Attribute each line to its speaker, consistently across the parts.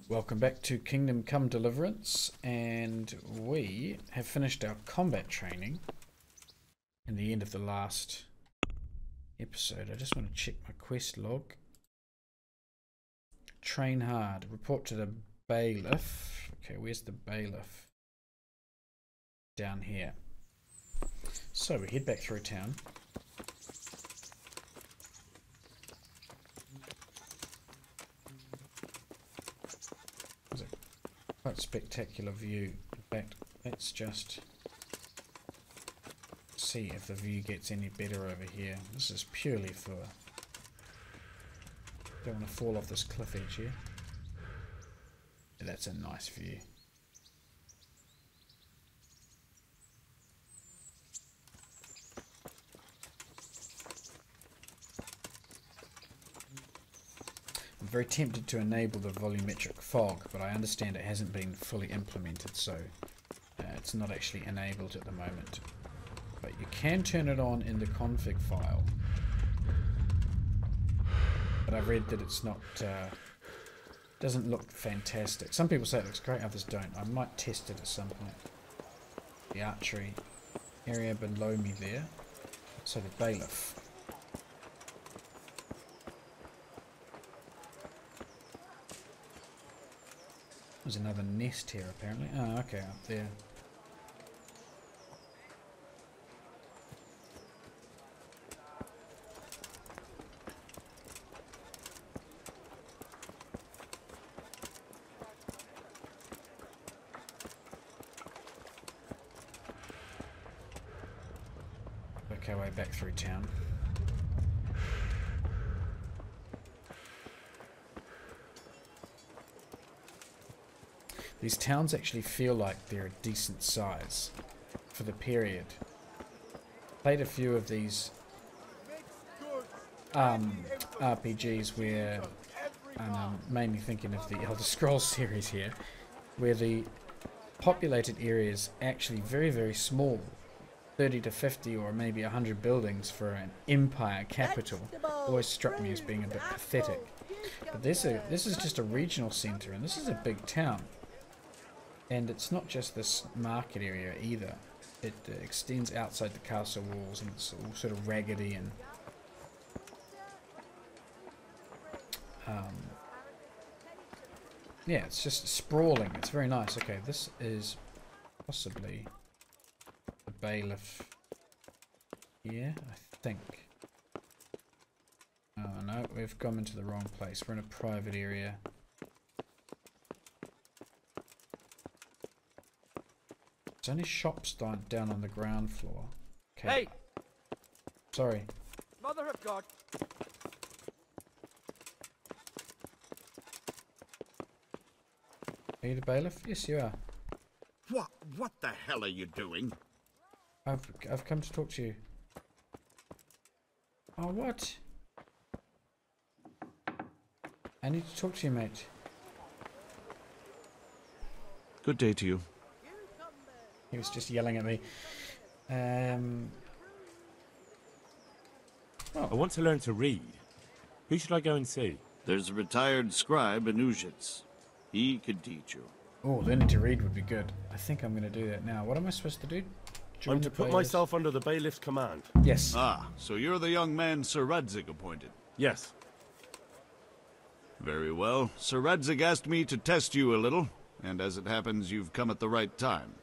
Speaker 1: Welcome back to Kingdom Come Deliverance, and we have finished our combat training in the end of the last episode. I just want to check my quest log. Train hard. Report to the Bailiff. Okay, where's the Bailiff? Down here. So we head back through town. Quite spectacular view. In fact, let's just see if the view gets any better over here. This is purely for... Don't want to fall off this cliff edge here. Yeah, that's a nice view. I'm very tempted to enable the volumetric fog, but I understand it hasn't been fully implemented, so it's not actually enabled at the moment. But you can turn it on in the config file. But I've read that it's not, doesn't look fantastic. Some people say it looks great, others don't. I might test it at some point. The archery area below me there. So the Bailiff. There's another nest here apparently. Oh, okay, up there. Work our way back through town. These towns actually feel like they're a decent size for the period. Played a few of these RPGs where, and I'm mainly thinking of the Elder Scrolls series here, where the populated area is actually very, very small. 30 to 50 or maybe 100 buildings for an empire capital always struck me as being a bit pathetic. But this is just a regional centre, and this is a big town. And it's not just this market area either. It extends outside the castle walls, and it's all sort of raggedy and yeah, it's just sprawling. It's very nice. Okay, this is possibly the Bailiff here, I think. Oh no, we've come into the wrong place. We're in a private area. There's only shops down on the ground floor. Okay.
Speaker 2: Hey!
Speaker 1: Sorry.
Speaker 2: Mother of God!
Speaker 1: Are you the Bailiff? Yes, you are.
Speaker 3: What the hell are you doing?
Speaker 1: I've come to talk to you. Oh, what? I need to talk to you, mate.
Speaker 3: Good day to you.
Speaker 1: He was just yelling at me.
Speaker 4: I want to learn to read. Who should I go and see?
Speaker 3: There's a retired scribe in Ujits. He could teach you.
Speaker 1: Oh, learning to read would be good. I think I'm going to do that now. What am I supposed to do? Join
Speaker 4: I'm to
Speaker 1: the
Speaker 4: put
Speaker 1: Bailiffs?
Speaker 4: myself under the Bailiff's command.
Speaker 1: Yes.
Speaker 3: Ah, so you're the young man Sir Radzig appointed.
Speaker 4: Yes.
Speaker 3: Very well. Sir Radzig asked me to test you a little, and as it happens, you've come at the right time.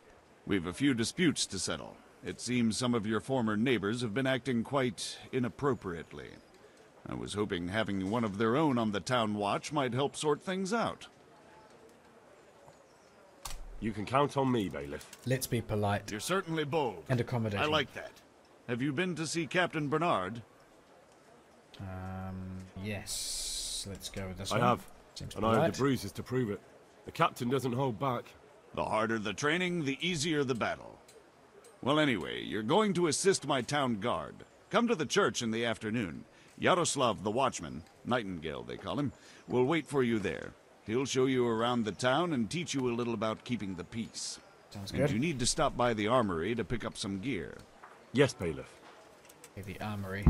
Speaker 3: We've a few disputes to settle. It seems some of your former neighbors have been acting quite inappropriately. I was hoping having one of their own on the town watch might help sort things out.
Speaker 4: You can count on me, Bailiff.
Speaker 1: Let's be polite
Speaker 3: You're certainly bold.
Speaker 1: and accommodating.
Speaker 3: I like that. Have you been to see Captain Bernard?
Speaker 1: Yes. Let's go with this
Speaker 4: I
Speaker 1: one.
Speaker 4: have.
Speaker 1: Seems
Speaker 4: And I have
Speaker 1: polite.
Speaker 4: the bruises to prove it. The captain doesn't hold back.
Speaker 3: The harder the training, the easier the battle. Well, anyway, you're going to assist my town guard. Come to the church in the afternoon. Yaroslav the watchman, Nightingale they call him, will wait for you there. He'll show you around the town and teach you a little about keeping the peace.
Speaker 1: Sounds
Speaker 3: And
Speaker 1: good.
Speaker 3: you need to stop by the armory to pick up some gear.
Speaker 4: Yes, Bailiff.
Speaker 1: Okay, the armory.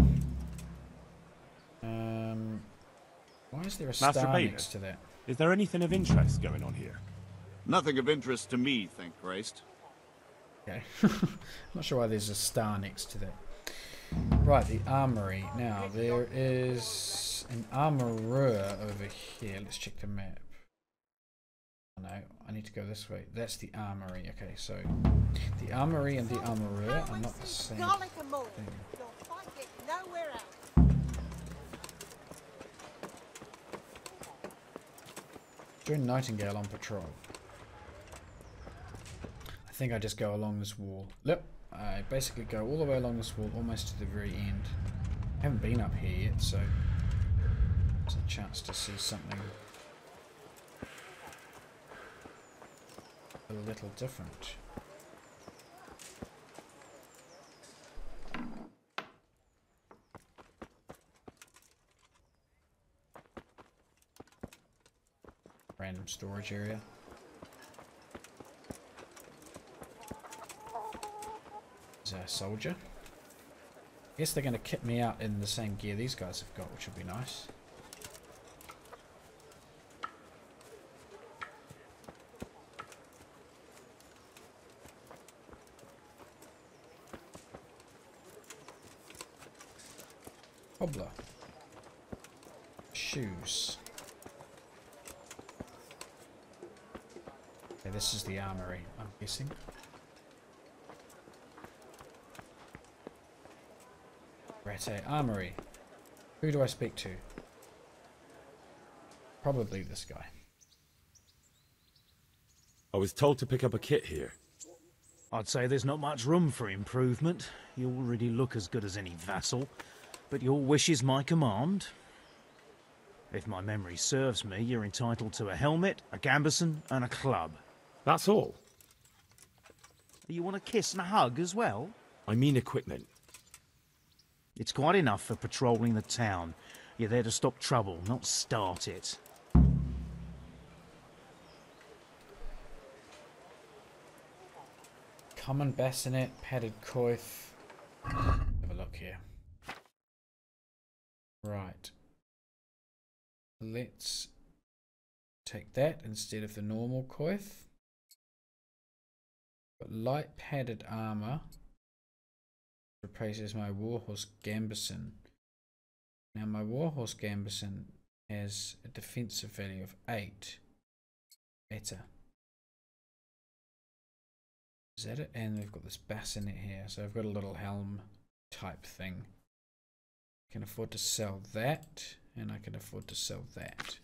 Speaker 1: Why is there a
Speaker 4: Master
Speaker 1: star
Speaker 4: Bailiff.
Speaker 1: next to that?
Speaker 4: Is there anything of interest going on here?
Speaker 3: Nothing of interest to me, thank Christ.
Speaker 1: Okay. Not sure why there's a star next to that. Right, the armory. Now, there is an armourer over here. Let's check the map. Oh, no, I need to go this way. That's the armory. Okay, so the armory and the armourer are not the same thing. Join Nightingale on patrol. I think I just go along this wall. Look, I basically go all the way along this wall, almost to the very end. I haven't been up here yet, so it's a chance to see something a little different. Random storage area. There's a soldier. I guess they're going to kit me out in the same gear these guys have got, which would be nice. Cobbler. Shoes. Okay, this is the armory, I'm guessing. Rattay armory. Who do I speak to? Probably this guy.
Speaker 4: I was told to pick up a kit here.
Speaker 2: I'd say there's not much room for improvement. You already look as good as any vassal, but your wish is my command. If my memory serves me, you're entitled to a helmet, a gambeson, and a club.
Speaker 4: That's all?
Speaker 2: You want a kiss and a hug as well?
Speaker 4: I mean equipment.
Speaker 2: It's quite enough for patrolling the town. You're there to stop trouble, not start it.
Speaker 1: Common bassinet, padded coif. Have a look here. Right. Let's take that instead of the normal coif. But light padded armor replaces my warhorse gambeson. Now my warhorse gambeson has a defensive value of 8. Better. Is that it? And we've got this bassinet here, so I've got a little helm type thing. I can afford to sell that, and I can afford to sell that.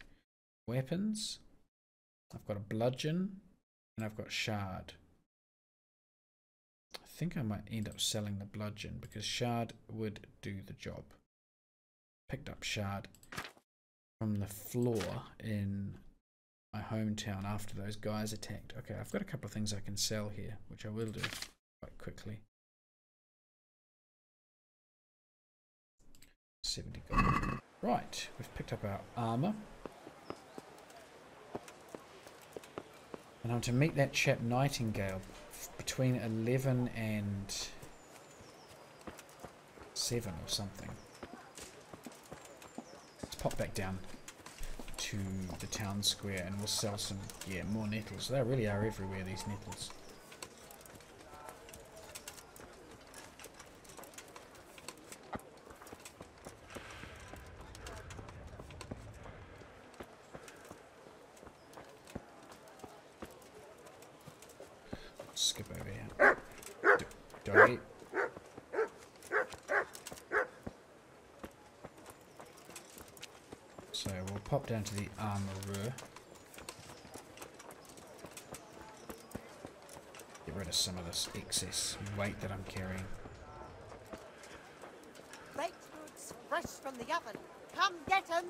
Speaker 1: Weapons. I've got a bludgeon, and I've got shard. I think I might end up selling the bludgeon because shard would do the job. Picked up shard from the floor in my hometown after those guys attacked. Okay, I've got a couple of things I can sell here, which I will do quite quickly. 70 gold. Right, we've picked up our armor. And I'm to meet that chap Nightingale between 11 and 7 or something. Let's pop back down to the town square and we'll sell some, yeah, more nettles. They really are everywhere, these nettles. Skip over here. Doggy. So we'll pop down to the armourer. Get rid of some of this excess weight that I'm carrying.
Speaker 5: Baked goods fresh from the oven. Come get 'em.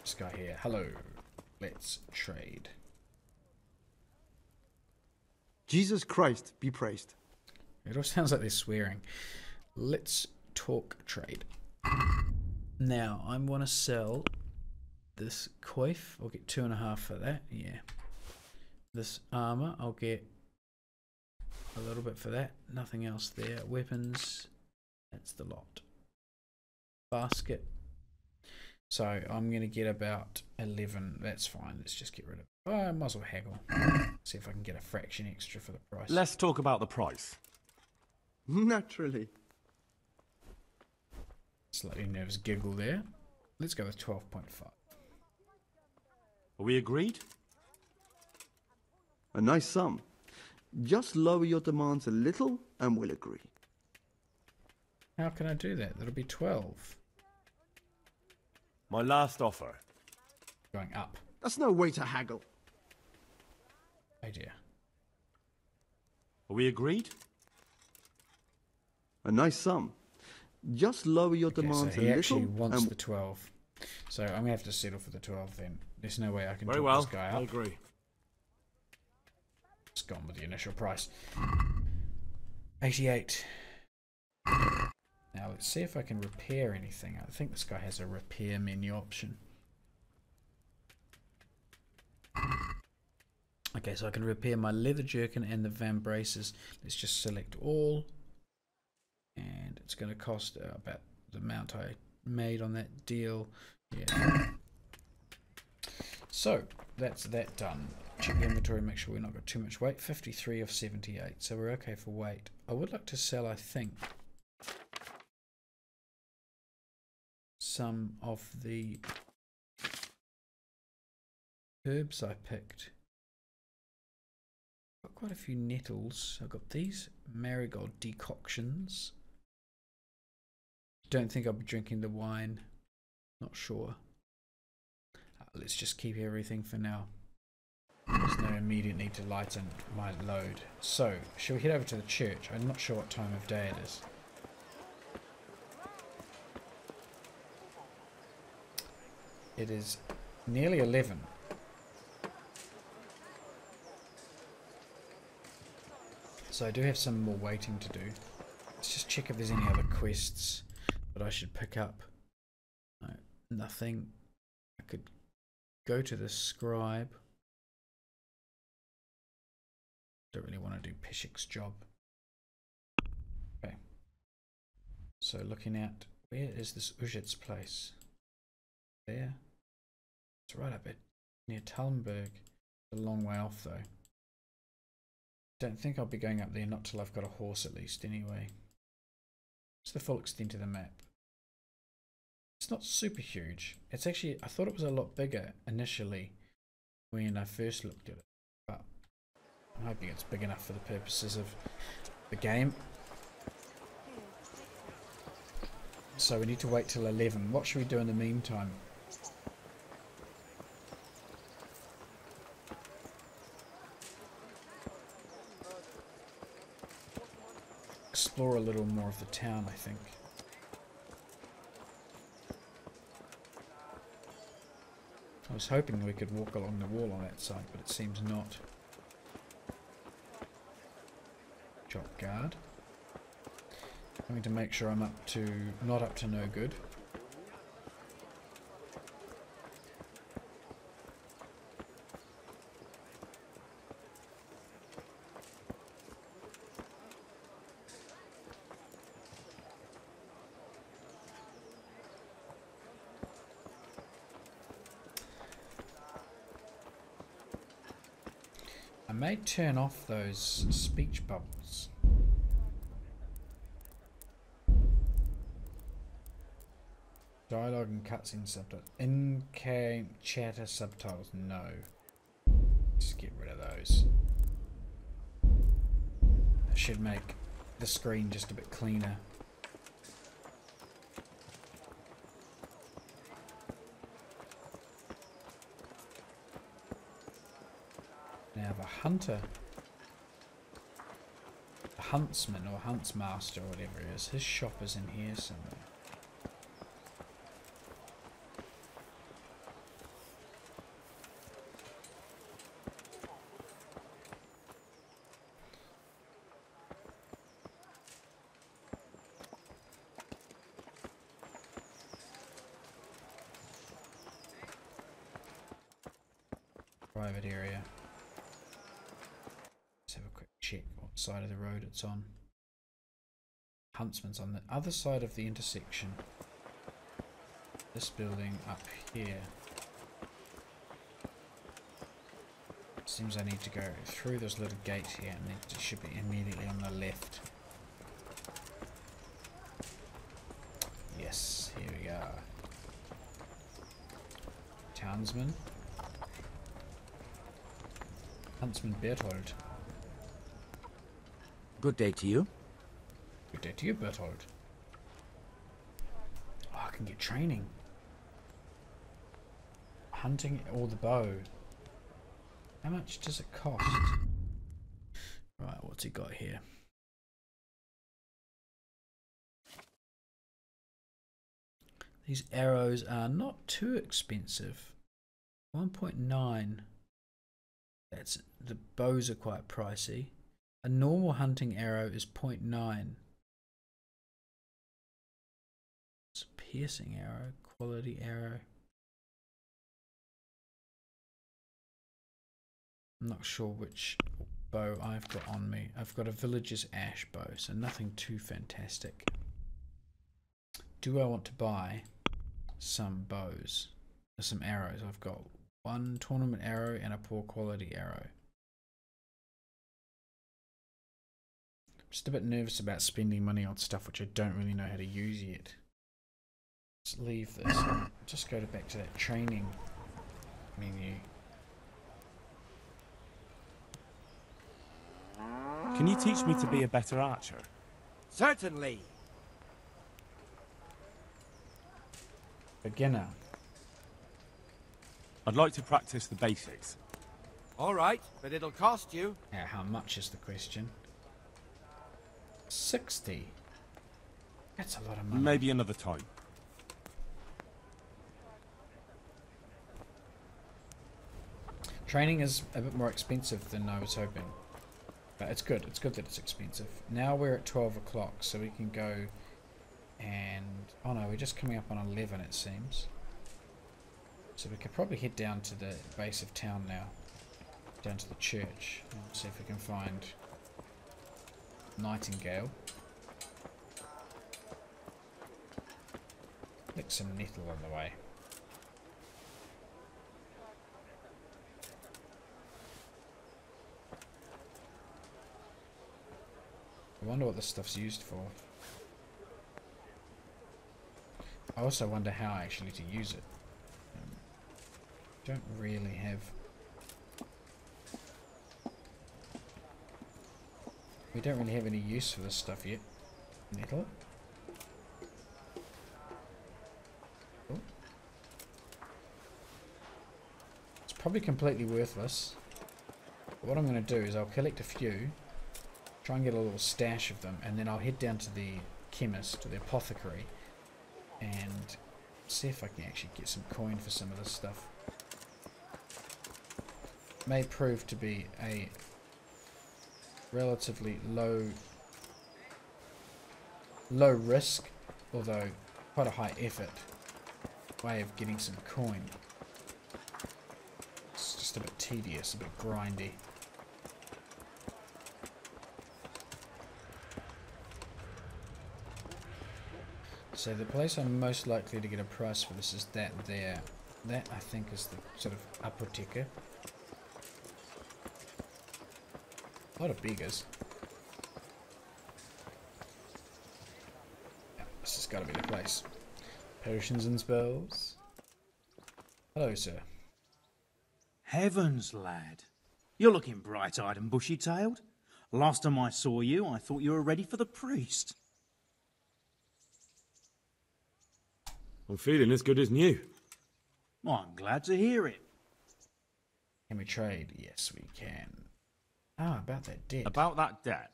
Speaker 1: This guy here. Hello. Let's trade.
Speaker 6: Jesus Christ be praised.
Speaker 1: It all sounds like they're swearing. Let's talk trade. Now, I want to sell this coif. I'll get 2.5 for that. Yeah. This armor, I'll get a little bit for that. Nothing else there. Weapons, that's the lot. Basket. So I'm going to get about 11. That's fine. Let's just get rid of it. Oh, I might as well haggle. See if I can get a fraction extra for the price.
Speaker 4: Let's talk about the price.
Speaker 6: Naturally.
Speaker 1: Slightly nervous giggle there. Let's go with 12.5.
Speaker 4: Are we agreed?
Speaker 6: A nice sum. Just lower your demands a little and we'll agree.
Speaker 1: How can I do that? That'll be 12.
Speaker 4: My last offer.
Speaker 1: Going up.
Speaker 6: That's no way to haggle.
Speaker 1: Oh dear.
Speaker 4: Are we agreed?
Speaker 6: A nice sum. Just lower your
Speaker 1: Okay,
Speaker 6: demands
Speaker 1: so
Speaker 6: a
Speaker 1: he
Speaker 6: little
Speaker 1: actually wants
Speaker 6: and
Speaker 1: the 12. So I'm going to have to settle for the 12 then. There's no way I can
Speaker 4: Very
Speaker 1: talk
Speaker 4: well.
Speaker 1: this guy
Speaker 4: I
Speaker 1: up.
Speaker 4: agree.
Speaker 1: Just gone with the initial price. 88. Now let's see if I can repair anything. I think this guy has a repair menu option. Okay, so I can repair my leather jerkin and the van braces. Let's just select all. And it's going to cost about the amount I made on that deal. Yeah. So that's that done. Check the inventory, make sure we've not got too much weight. 53 of 78, so we're okay for weight. I would like to sell, I think, some of the herbs I picked. Got quite a few nettles. I've got these marigold decoctions. Don't think I'll be drinking the wine. Not sure. Let's just keep everything for now. There's no immediate need to lighten my load. So, shall we head over to the church? I'm not sure what time of day it is. It is nearly 11. So I do have some more waiting to do. Let's just check if there's any other quests that I should pick up. No, nothing. I could go to the scribe. Don't really want to do Pishik's job. Okay. So looking at, where is this Ujit's place? There. It's right up it near Talmberg. A long way off though. Don't think I'll be going up there, not till I've got a horse at least anyway. It's the full extent of the map. It's not super huge. It's actually, I thought it was a lot bigger initially when I first looked at it. But I'm hoping it's big enough for the purposes of the game. So we need to wait till 11. What should we do in the meantime? Explore a little more of the town, I think. I was hoping we could walk along the wall on that side, but it seems not. Shop guard. I'm going to make sure I'm not up to no good. I may turn off those speech bubbles. Dialogue and cutscene subtitles. In-game chatter subtitles. No. Just get rid of those. That should make the screen just a bit cleaner. Now the hunter, the huntsman or huntsmaster or whatever it is, his shop is in here somewhere. Private area. Let's have a quick check what side of the road it's on. Huntsman's on the other side of the intersection. this building up here. Seems I need to go through this little gate here, and then it should be immediately on the left. Yes, here we go. Townsman. Huntsman Berthold.
Speaker 7: Good day to you.
Speaker 1: Good day to you, Berthold. Oh, I can get training. Hunting or the bow. How much does it cost? Right, what's he got here? These arrows are not too expensive. 1.9. That's, the bows are quite pricey. A normal hunting arrow is 0.9. It's a piercing arrow, quality arrow. I'm not sure which bow I've got on me. I've got a villager's ash bow, so nothing too fantastic. Do I want to buy some bows? Some arrows. I've got one tournament arrow and a poor quality arrow. I'm just a bit nervous about spending money on stuff which I don't really know how to use yet. Let's leave this. Just go back to that training menu.
Speaker 4: Can you teach me to be a better archer?
Speaker 7: Certainly.
Speaker 1: Beginner.
Speaker 4: I'd like to practice the basics.
Speaker 7: All right, but it'll cost you.
Speaker 1: Yeah, how much is the question? 60. That's a lot of money.
Speaker 4: Maybe another time.
Speaker 1: Training is a bit more expensive than I was hoping. But it's good. It's good that it's expensive. Now we're at 12 o'clock, so we can go and... Oh no, we're just coming up on 11 it seems. So we could probably head down to the base of town now. Down to the church. And see if we can find Nightingale. Lick some nettle on the way. I wonder what this stuff's used for. I also wonder how actually to use it. Don't really have... We don't really have any use for this stuff yet. Nettle. Oh. It's probably completely worthless. But what I'm going to do is I'll collect a few. Try and get a little stash of them, and then I'll head down to the chemist, or the apothecary, and see if I can actually get some coin for some of this stuff. May prove to be a relatively low risk, although quite a high effort way of getting some coin. It's just a bit tedious, a bit grindy. So the place I'm most likely to get a price for this is that there. That I think is the sort of apotheker. A lot of beggars. Yeah, this has got to be the place. Potions and spells. Hello, sir.
Speaker 2: Heavens, lad. You're looking bright-eyed and bushy-tailed. Last time I saw you, I thought you were ready for the priest.
Speaker 4: I'm feeling as good as new.
Speaker 2: I'm glad to hear it.
Speaker 1: Can we trade? Yes, we can. Ah, about that debt.
Speaker 4: About that debt.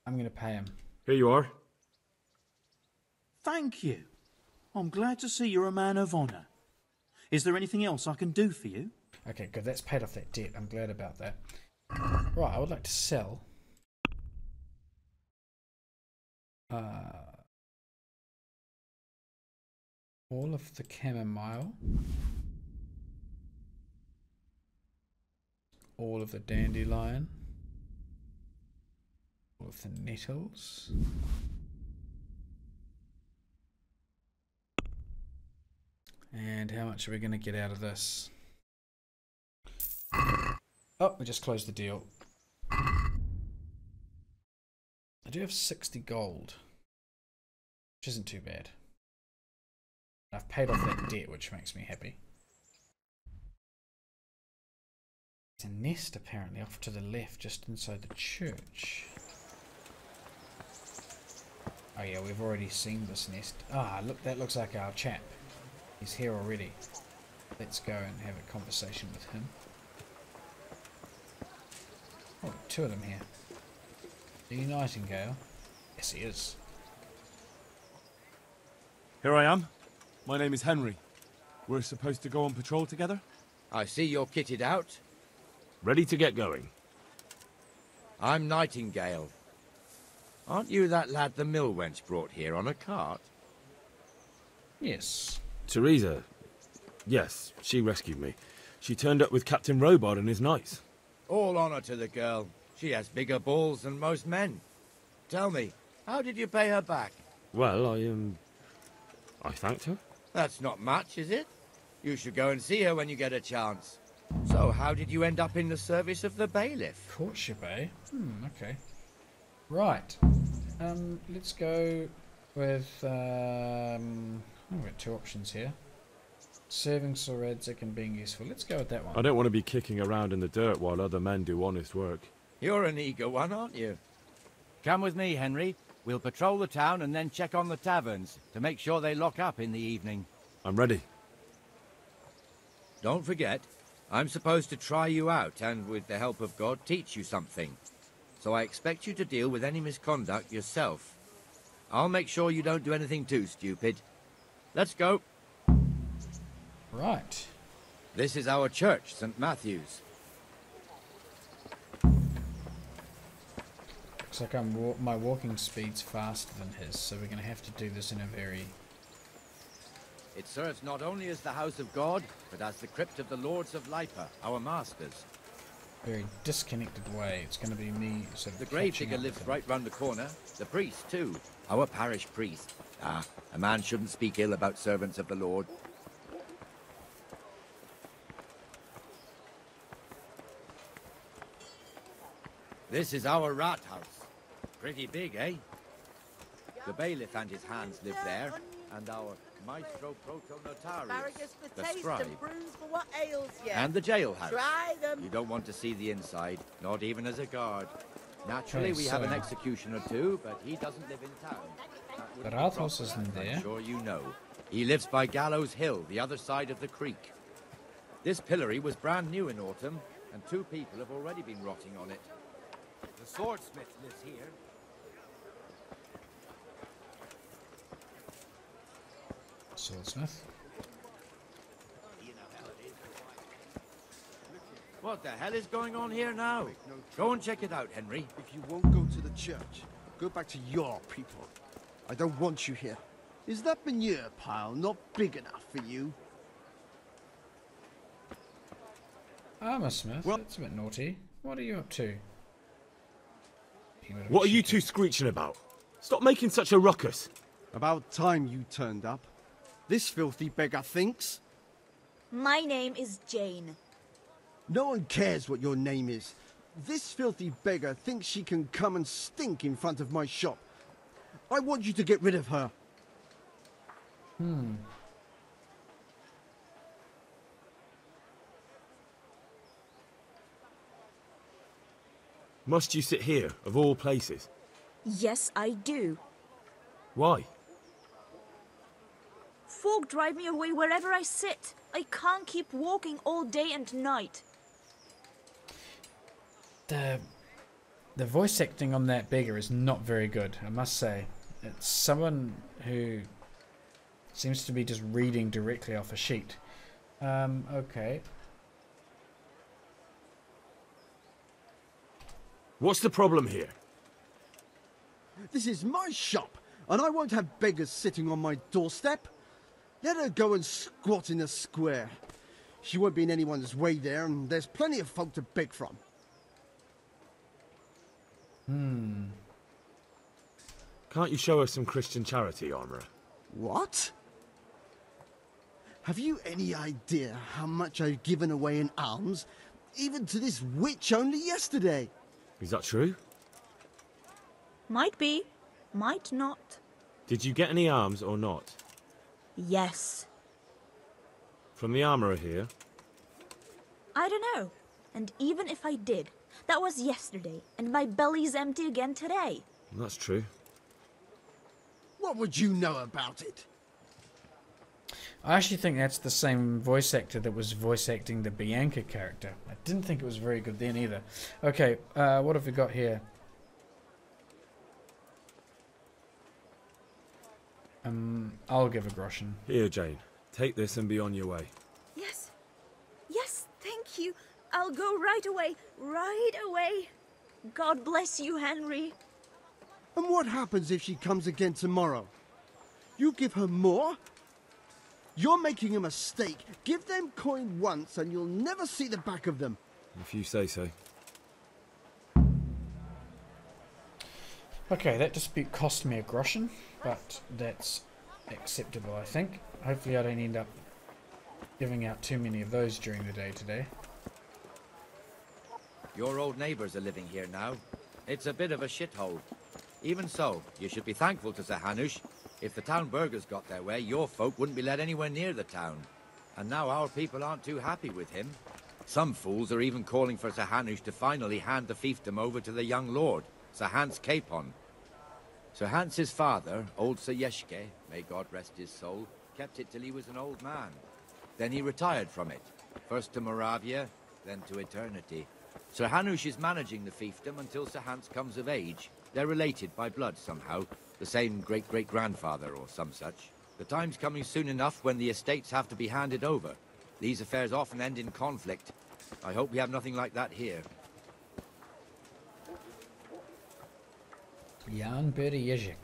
Speaker 1: I'm going to pay him.
Speaker 4: Here you are.
Speaker 2: Thank you. I'm glad to see you're a man of honour. Is there anything else I can do for you?
Speaker 1: Okay, good. That's paid off that debt. I'm glad about that. Right, I would like to sell. All of the chamomile, all of the dandelion, all with the nettles. And how much are we going to get out of this? Oh, we just closed the deal. I do have 60 gold, which isn't too bad. I've paid off that debt, which makes me happy. There's a nest apparently off to the left, just inside the church. Oh yeah, we've already seen this nest. Ah, look, that looks like our chap. He's here already. Let's go and have a conversation with him. Oh, two of them here. Are you Nightingale? Yes, he is.
Speaker 4: Here I am. My name is Henry. We're supposed to go on patrol together?
Speaker 7: I see you're kitted out.
Speaker 4: Ready to get going.
Speaker 7: I'm Nightingale. Aren't you that lad the mill wench brought here on a cart?
Speaker 1: Yes.
Speaker 8: Teresa. Yes, she rescued me. She turned up with Captain Robard and his knights.
Speaker 7: All honor to the girl. She has bigger balls than most men. Tell me, how did you pay her back?
Speaker 8: Well, I thanked her.
Speaker 7: That's not much, is it? You should go and see her when you get a chance. So, how did you end up in the service of the Bailiff?
Speaker 1: Courtship, eh? Okay. Right. Let's go with, we've got two options here. Serving Sir Radzik and being useful. Let's go with that one.
Speaker 8: I don't want to be kicking around in the dirt while other men do honest work.
Speaker 7: You're an eager one, aren't you?
Speaker 9: Come with me, Henry. We'll patrol the town and then check on the taverns to make sure they lock up in the evening.
Speaker 8: I'm ready.
Speaker 7: Don't forget, I'm supposed to try you out and, with the help of God, teach you something. So I expect you to deal with any misconduct yourself. I'll make sure you don't do anything too stupid. Let's go.
Speaker 1: Right.
Speaker 7: This is our church, St. Matthew's.
Speaker 1: Looks like my walking speed's faster than his, so we're going to have to do this in a very...
Speaker 7: It serves not only as the house of God, but as the crypt of the Lords of Lipa, our masters.
Speaker 1: very disconnected way. It's going to be me sort of...
Speaker 7: The grave digger lives right round the corner. The priest, too. Our parish priest. Ah, a man shouldn't speak ill about servants of the Lord. This is our rat house. Pretty big, eh? The bailiff and his hands live there, and our maestro protonotarius, the scribe, and the jailhouse.
Speaker 5: Try them.
Speaker 7: You don't want to see the inside, not even as a guard. Naturally,
Speaker 1: Okay,
Speaker 7: we have an
Speaker 1: so-
Speaker 7: executioner too, but he doesn't live in town.
Speaker 1: The Rattay isn't there.
Speaker 7: I'm sure you know. He lives by Gallows Hill, the other side of the creek. This pillory was brand new in autumn, and 2 people have already been rotting on it. The swordsmith lives here.
Speaker 1: Swordsmith.
Speaker 7: What the hell is going on here now? Go and check it out, Henry.
Speaker 6: If you won't go to the church, go back to your people. I don't want you here. Is that manure pile not big enough for you?
Speaker 1: Armour Smith,
Speaker 8: Well-
Speaker 1: that's a bit naughty. What are you up to?
Speaker 8: What are you two screeching about? Stop making such a ruckus.
Speaker 6: About time you turned up. This filthy beggar thinks.
Speaker 10: My name is Jane.
Speaker 6: No one cares what your name is. This filthy beggar thinks she can come and stink in front of my shop. I want you to get rid of her.
Speaker 8: Must you sit here, of all places?
Speaker 10: Yes, I do.
Speaker 8: Why?
Speaker 10: Folk drive me away wherever I sit. I can't keep walking all day and night.
Speaker 1: The voice acting on that beggar is not very good, I must say. It's someone who seems to be just reading directly off a sheet. Okay.
Speaker 8: What's the problem here?
Speaker 6: This is my shop, and I won't have beggars sitting on my doorstep. Let her go and squat in a square. She won't be in anyone's way there, and there's plenty of folk to beg from.
Speaker 8: Can't you show us some Christian charity, Armourer?
Speaker 6: What? Have you any idea how much I've given away in alms, even to this witch only yesterday?
Speaker 8: Is that true?
Speaker 10: Might be, might not.
Speaker 8: Did you get any alms or not?
Speaker 10: Yes.
Speaker 8: From the Armourer here?
Speaker 10: I don't know. And even if I did, that was yesterday, and my belly's empty again today.
Speaker 8: That's true.
Speaker 6: What would you know about it?
Speaker 1: I actually think that's the same voice actor that was voice acting the Bianca character. I didn't think it was very good then either. Okay, what have we got here? I'll give a groschen.
Speaker 8: Here, Jane. Take this and be on your way.
Speaker 10: Yes. Yes, thank you. I'll go right away. Right away. God bless you, Henry.
Speaker 6: And what happens if she comes again tomorrow? You give her more? You're making a mistake. Give them coin once and you'll never see the back of them.
Speaker 8: If you say so.
Speaker 1: Okay, that dispute cost me a groschen, but that's acceptable, I think. Hopefully I don't end up giving out too many of those during the day today.
Speaker 7: Your old neighbours are living here now. It's a bit of a shithole. Even so, you should be thankful to Sir Hanush. If the town burghers got their way, your folk wouldn't be let anywhere near the town. And now our people aren't too happy with him. Some fools are even calling for Sir Hanush to finally hand the fiefdom over to the young lord, Sir Hans Capon. Sir Hans's father, old Sir Yeshke, may God rest his soul, kept it till he was an old man. Then he retired from it, first to Moravia, then to eternity. Sir Hanush is managing the fiefdom until Sir Hans comes of age. They're related by blood somehow, the same great-great-grandfather or some such. The time's coming soon enough when the estates have to be handed over. These affairs often end in conflict. I hope we have nothing like that here.
Speaker 1: Jan Berjezik.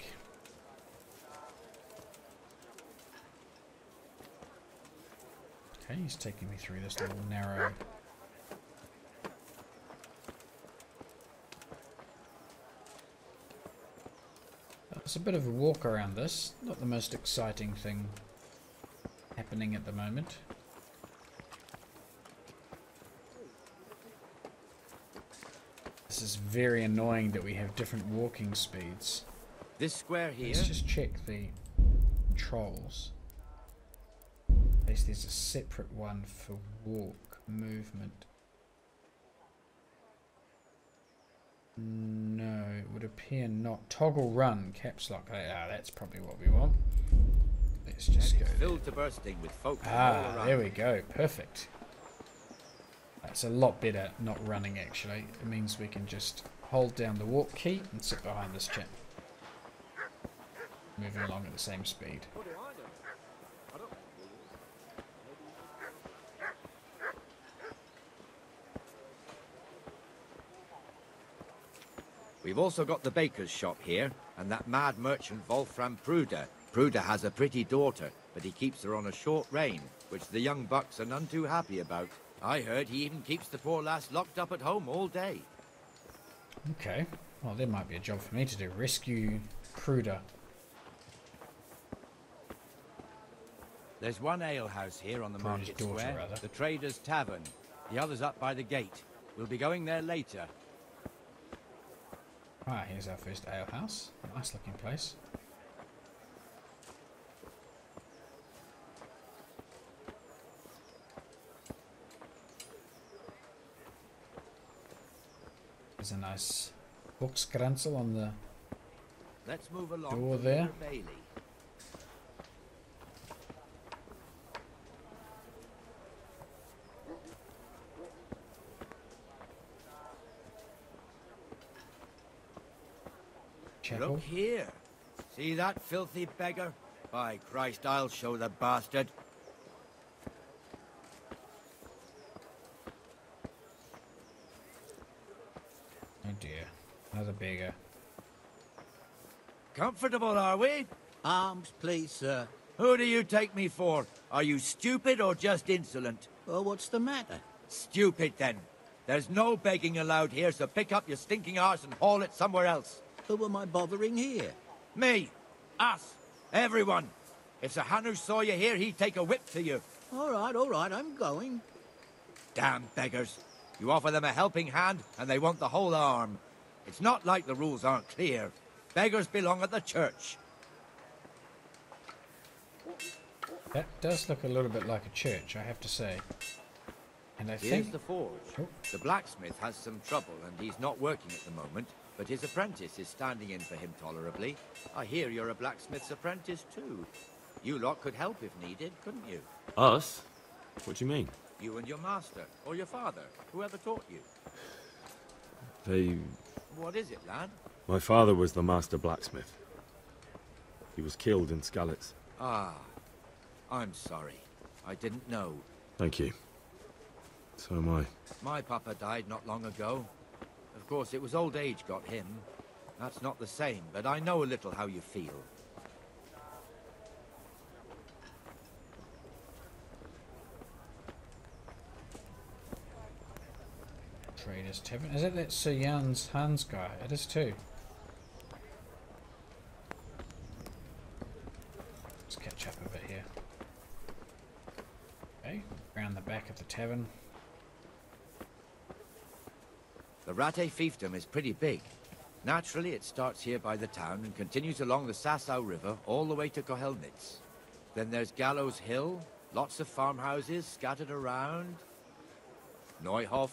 Speaker 1: Okay, he's taking me through this little narrow... It's a bit of a walk around this. Not the most exciting thing happening at the moment. This is very annoying that we have different walking speeds.
Speaker 7: This square here...
Speaker 1: Let's just check the controls. There's a separate one for walk movement. No, it would appear not. Toggle run, caps lock. Ah, that's probably what we want. Let's just go.
Speaker 7: Filled to bursting with folk.
Speaker 1: Ah, there we go. Perfect. That's a lot better not running actually. It means we can just hold down the walk key and sit behind this chap. Moving along at the same speed.
Speaker 7: We've also got the baker's shop here, and that mad merchant Wolfram Pruder. Pruder has a pretty daughter, but he keeps her on a short rein, which the young bucks are none too happy about. I heard he even keeps the poor lass locked up at home all day.
Speaker 1: Okay, well there might be a job for me to do. Rescue Pruder.
Speaker 9: There's one alehouse here on the
Speaker 1: Pruder's
Speaker 9: market
Speaker 1: daughter,
Speaker 9: square,
Speaker 1: rather.
Speaker 9: the Trader's Tavern. The other's up by the gate. We'll be going there later.
Speaker 1: Ah, here's our first alehouse. Nice looking place. There's a nice hookskranzel on the
Speaker 7: Let's move along
Speaker 1: door
Speaker 7: to
Speaker 1: there.
Speaker 7: Little Bailey.
Speaker 1: chapel.
Speaker 7: Look here. See that filthy beggar? By Christ, I'll show the bastard.
Speaker 1: Oh dear, another beggar.
Speaker 7: Comfortable, are we?
Speaker 11: Arms, please, sir.
Speaker 7: Who do you take me for? Are you stupid or just insolent?
Speaker 11: Well, what's the matter?
Speaker 7: Stupid, then. There's no begging allowed here, so pick up your stinking arse and haul it somewhere else.
Speaker 11: Who am I bothering here?
Speaker 7: Me. Us. Everyone. If Sir Hanush saw you here, he'd take a whip to you.
Speaker 11: All right, I'm going.
Speaker 7: Damn beggars. You offer them a helping hand, and they want the whole arm. It's not like the rules aren't clear. Beggars belong at the church.
Speaker 1: That does look a little bit like a church, I have to say. And I
Speaker 7: Here's
Speaker 1: think...
Speaker 7: the forge.
Speaker 1: Oh.
Speaker 7: The blacksmith has some trouble, and he's not working at the moment, but his apprentice is standing in for him tolerably. I hear you're a blacksmith's apprentice, too. You lot could help if needed, couldn't you?
Speaker 8: Us? What do you mean?
Speaker 7: You and your master, or your father, whoever taught you.
Speaker 8: They...
Speaker 7: What is it, lad?
Speaker 8: My father was the master blacksmith. He was killed in Skalitz.
Speaker 7: Ah, I'm sorry. I didn't know.
Speaker 8: Thank you. So am I.
Speaker 7: My papa died not long ago. Of course, it was old age got him. That's not the same, but I know a little how you feel.
Speaker 1: Trader's Tavern. Is it that Sir Hans guy? It is too. Let's catch up a bit here. Okay, around the back of the tavern.
Speaker 7: The Rattay fiefdom is pretty big. Naturally, it starts here by the town and continues along the Sasau River all the way to Kohelnitz. Then there's Gallows Hill, lots of farmhouses scattered around. Neuhof,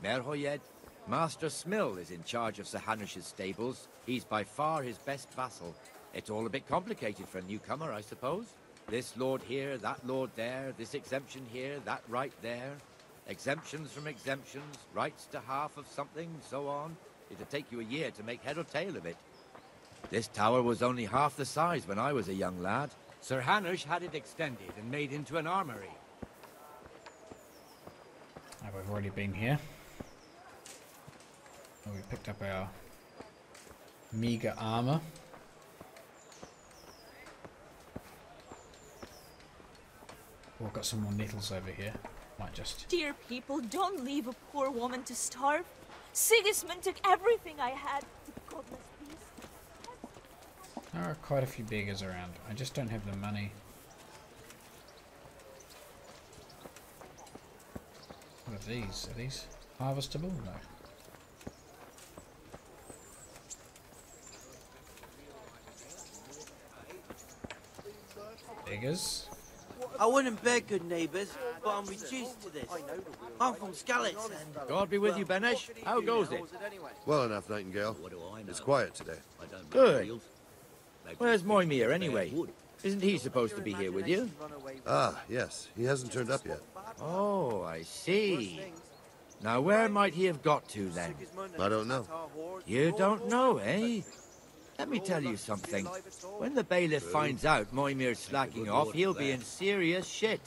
Speaker 7: Merhoyed. Master Smill is in charge of Sir Hanush's stables. He's by far his best vassal. It's all a bit complicated for a newcomer, I suppose. This lord here, that lord there, this exemption here, that right there. Exemptions from exemptions, rights to half of something, so on. It'd take you a year to make head or tail of it. This tower was only half the size when I was a young lad.
Speaker 9: Sir Hanush had it extended and made into an armory.
Speaker 1: Oh, we've already been here. Oh, we picked up our meager armor. Oh, we've got some more nettles over here. Might just...
Speaker 10: Dear people, don't leave a poor woman to starve. Sigismund took everything I had. Godless beast.
Speaker 1: There are quite a few beggars around. I just don't have the money. What are these? Are these harvestable? No. Beggars.
Speaker 11: I wouldn't beg, good neighbours, but I'm reduced to this. I'm from Skalitz and...
Speaker 7: God be with you, Benesh. How goes it?
Speaker 12: Well enough, Nightingale. It's quiet today.
Speaker 7: Good. Where's Moimir, anyway? Isn't he supposed to be here with you?
Speaker 12: Ah, yes. He hasn't turned up yet.
Speaker 7: Oh, I see. Now, where might he have got to, then?
Speaker 12: I don't know.
Speaker 7: You don't know, eh? Let me tell you something. When the bailiff finds out Moimir's slacking off, he'll be in serious shit.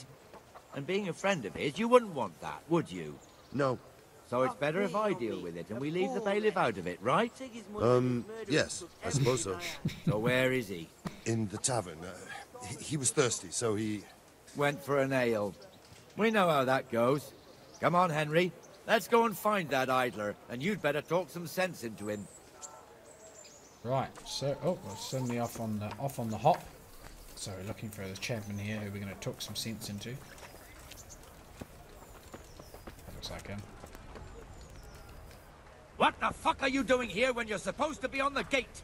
Speaker 7: And being a friend of his, you wouldn't want that, would you?
Speaker 12: No.
Speaker 7: So it's better if I deal with it and we leave the bailiff out of it, right?
Speaker 12: Yes, I suppose so.
Speaker 7: So where is he?
Speaker 12: In the tavern. He was thirsty, so he...
Speaker 7: Went for an ale. We know how that goes. Come on, Henry. Let's go and find that idler, and you'd better talk some sense into him.
Speaker 1: Right, so we're suddenly off on the hop. So we're looking for the chapman here who we're going to talk some sense into. That looks like him.
Speaker 7: What the fuck are you doing here when you're supposed to be on the gate?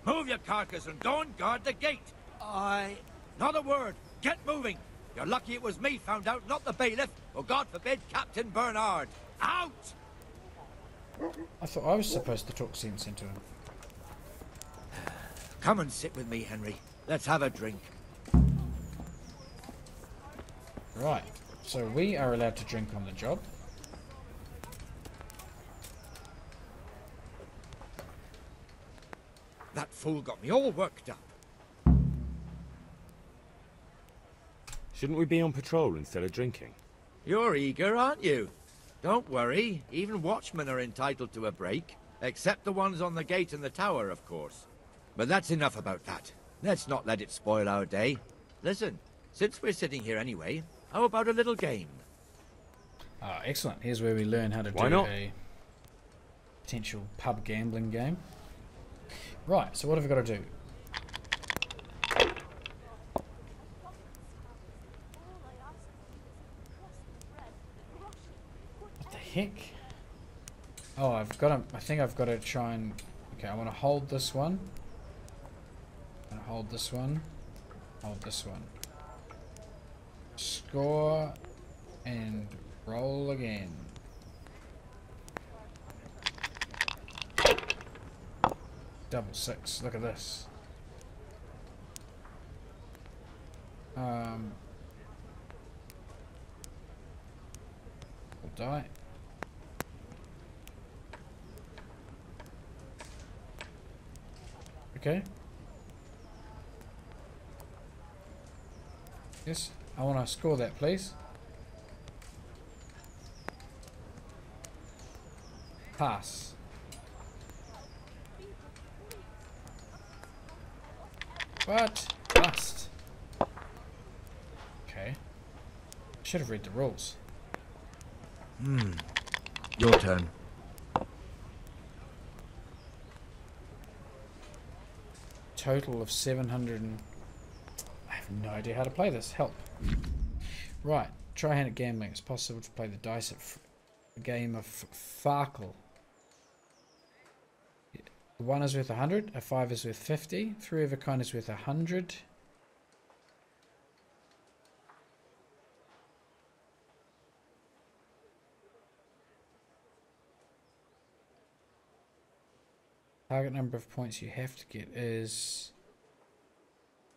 Speaker 7: Move your carcass and go and guard the gate. Not a word. Get moving. You're lucky it was me found out, not the bailiff, or God forbid, Captain Bernard. Out!
Speaker 1: I thought I was supposed to talk sense into him.
Speaker 7: Come and sit with me, Henry. Let's have a drink.
Speaker 1: Right, so we are allowed to drink on the job.
Speaker 7: That fool got me all worked up.
Speaker 8: Shouldn't we be on patrol instead of drinking?
Speaker 7: You're eager, aren't you? Don't worry. Even watchmen are entitled to a break. Except the ones on the gate and the tower, of course. But that's enough about that. Let's not let it spoil our day. Listen, since we're sitting here anyway, how about a little game?
Speaker 1: Ah, excellent. Here's where we learn how to do a potential pub gambling game. Right, so what have we got to do? What the heck? Oh, I've got to... I think I've got to try and... Okay, I want to hold this one. I'm going to hold this one. Hold this one. Score and roll again. Double six. Look at this. We'll die. Okay. Yes, I want to score that, please. Pass. What? Bust. Okay. Should have read the rules.
Speaker 7: Your turn.
Speaker 1: Total of 700 and... I have no idea how to play this. Help. Right. Try-handed gambling. It's possible to play the dice at a game of Farkle. 1 is worth 100, a 5 is worth 50, 3 of a kind is worth 100. Target number of points you have to get is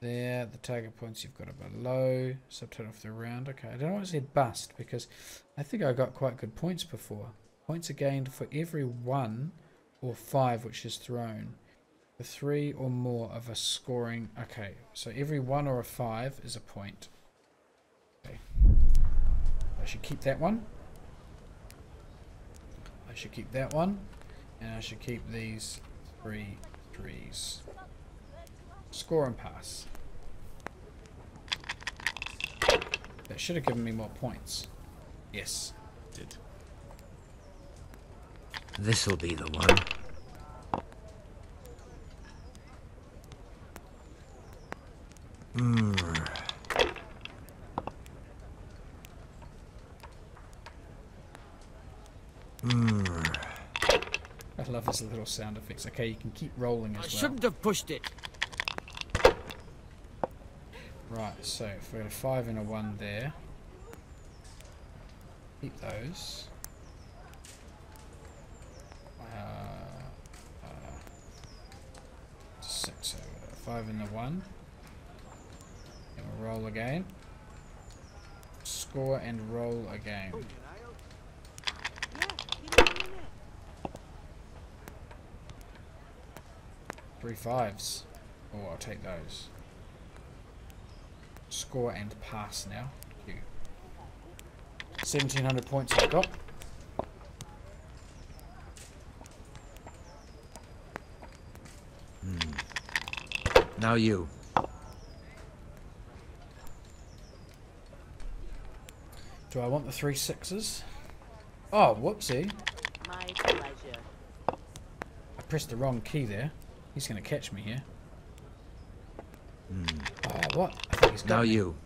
Speaker 1: there. The target points you've got are below. Subtotal of the round. Okay, I don't know why I said bust, because I think I got quite good points before. Points are gained for every 1 or 5 which is thrown. For 3 or more of a scoring. Okay, so every 1 or a 5 is a point. Okay. I should keep that one. I should keep that one. And I should keep these 3 threes. Score and pass. That should have given me more points. Yes, it did.
Speaker 7: This'll be the one.
Speaker 1: I love his little sound effects. Okay, you can keep rolling as well.
Speaker 11: I shouldn't have pushed it.
Speaker 1: Right, so if we got a 5 and a 1 there, keep those. 6, so 5 and the 1. And we'll roll again. Score and roll again. 3 5s. Oh, I'll take those. Score and pass now. Thank you. 1700 points I've got.
Speaker 7: Now you.
Speaker 1: Do I want the 3 6s? Oh, whoopsie.
Speaker 5: My pleasure.
Speaker 1: I pressed the wrong key there. He's going to catch me here. Oh, what? I think he's got
Speaker 7: Now
Speaker 1: me.
Speaker 7: you.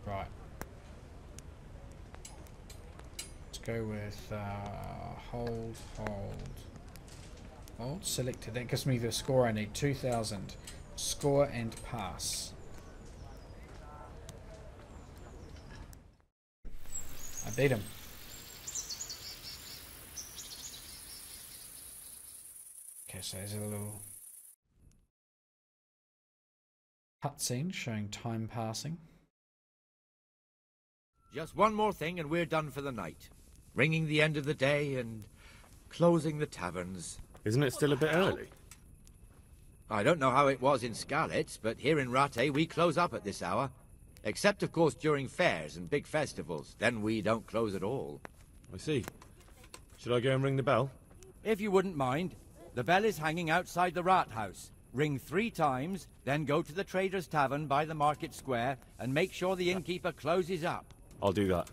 Speaker 1: Right. Let's go with hold. Hold. Selected. That gives me the score I need. 2000. Score and pass. I beat him. Okay, so there's a little cutscene showing time passing.
Speaker 7: Just one more thing and we're done for the night. Ringing the end of the day and closing the taverns.
Speaker 8: Isn't it still a bit early?
Speaker 7: I don't know how it was in Skalitz, but here in Rattay we close up at this hour. Except, of course, during fairs and big festivals. Then we don't close at all.
Speaker 8: I see. Should I go and ring the bell?
Speaker 9: If you wouldn't mind. The bell is hanging outside the rat house. Ring 3 times, then go to the Trader's Tavern by the market square and make sure the innkeeper closes up.
Speaker 8: I'll do that.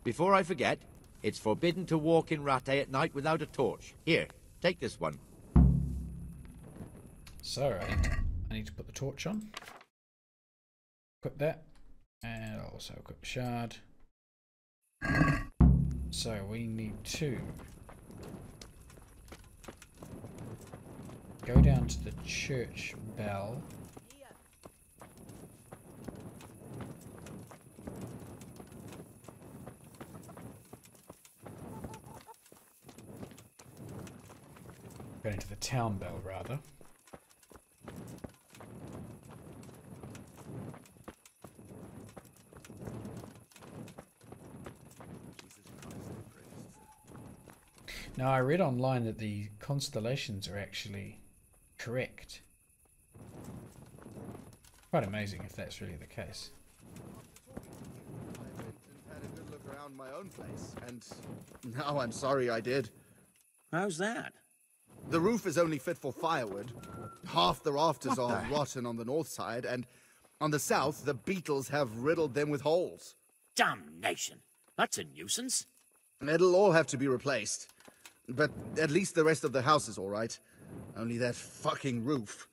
Speaker 7: Before I forget, it's forbidden to walk in Rattay at night without a torch. Here, take this one.
Speaker 1: So I need to put the torch on. Equip that. And I'll also equip shard. So we need to go down to the church bell. Going to the town bell, rather. Now, I read online that the constellations are actually correct. Quite amazing if that's really the case.
Speaker 13: I had a good look around my own place, and now I'm sorry I did.
Speaker 14: How's that?
Speaker 13: The roof is only fit for firewood. Half the rafters are rotten on the north side, and on the south, the beetles have riddled them with holes.
Speaker 14: Damnation! That's a nuisance.
Speaker 13: It'll all have to be replaced. But at least the rest of the house is all right. Only that fucking roof.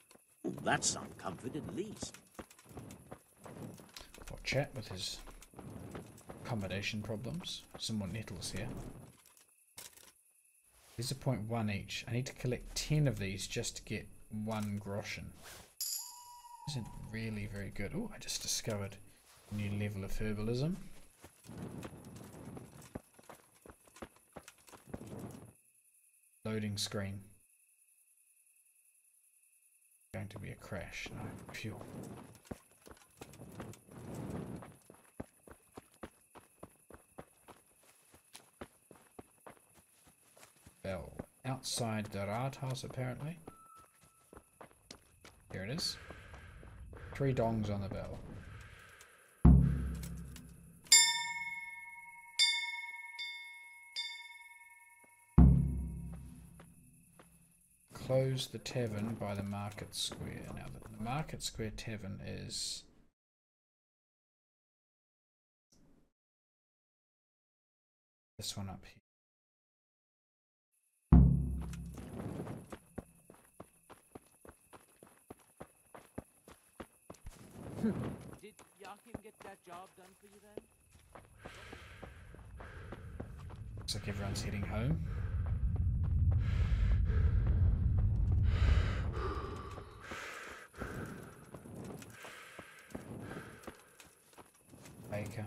Speaker 14: Oh, that's some comfort at least.
Speaker 1: For chat with his accommodation problems. Some more nettles here. These are 0.1 each. I need to collect 10 of these just to get 1 groschen. Isn't really very good. Oh, I just discovered a new level of herbalism. Loading screen. Going to be a crash. No, fuel. Bell. Outside the Rathaus, apparently. Here it is. 3 dongs on the bell. Close the tavern by the market square. Now the market square tavern is this one up here.
Speaker 9: Did Joachim get that job done for you then?
Speaker 1: Looks like everyone's heading home. Baker.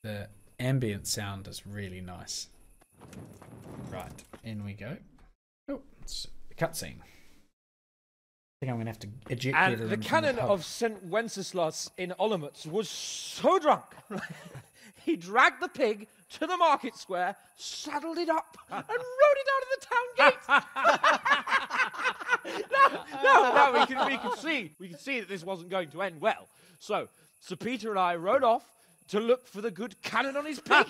Speaker 1: The ambient sound is really nice. Right, in we go. Oh, it's a cutscene. I think I'm going to have to eject
Speaker 15: And
Speaker 1: everyone
Speaker 15: the
Speaker 1: from
Speaker 15: canon
Speaker 1: pub.
Speaker 15: of St. Wenceslas in Olomouc was so drunk, he dragged the pig to the market square, saddled it up, and rode it out of the town gate. No, we can see that this wasn't going to end well. So Sir Peter and I rode off to look for the good canon on his pig.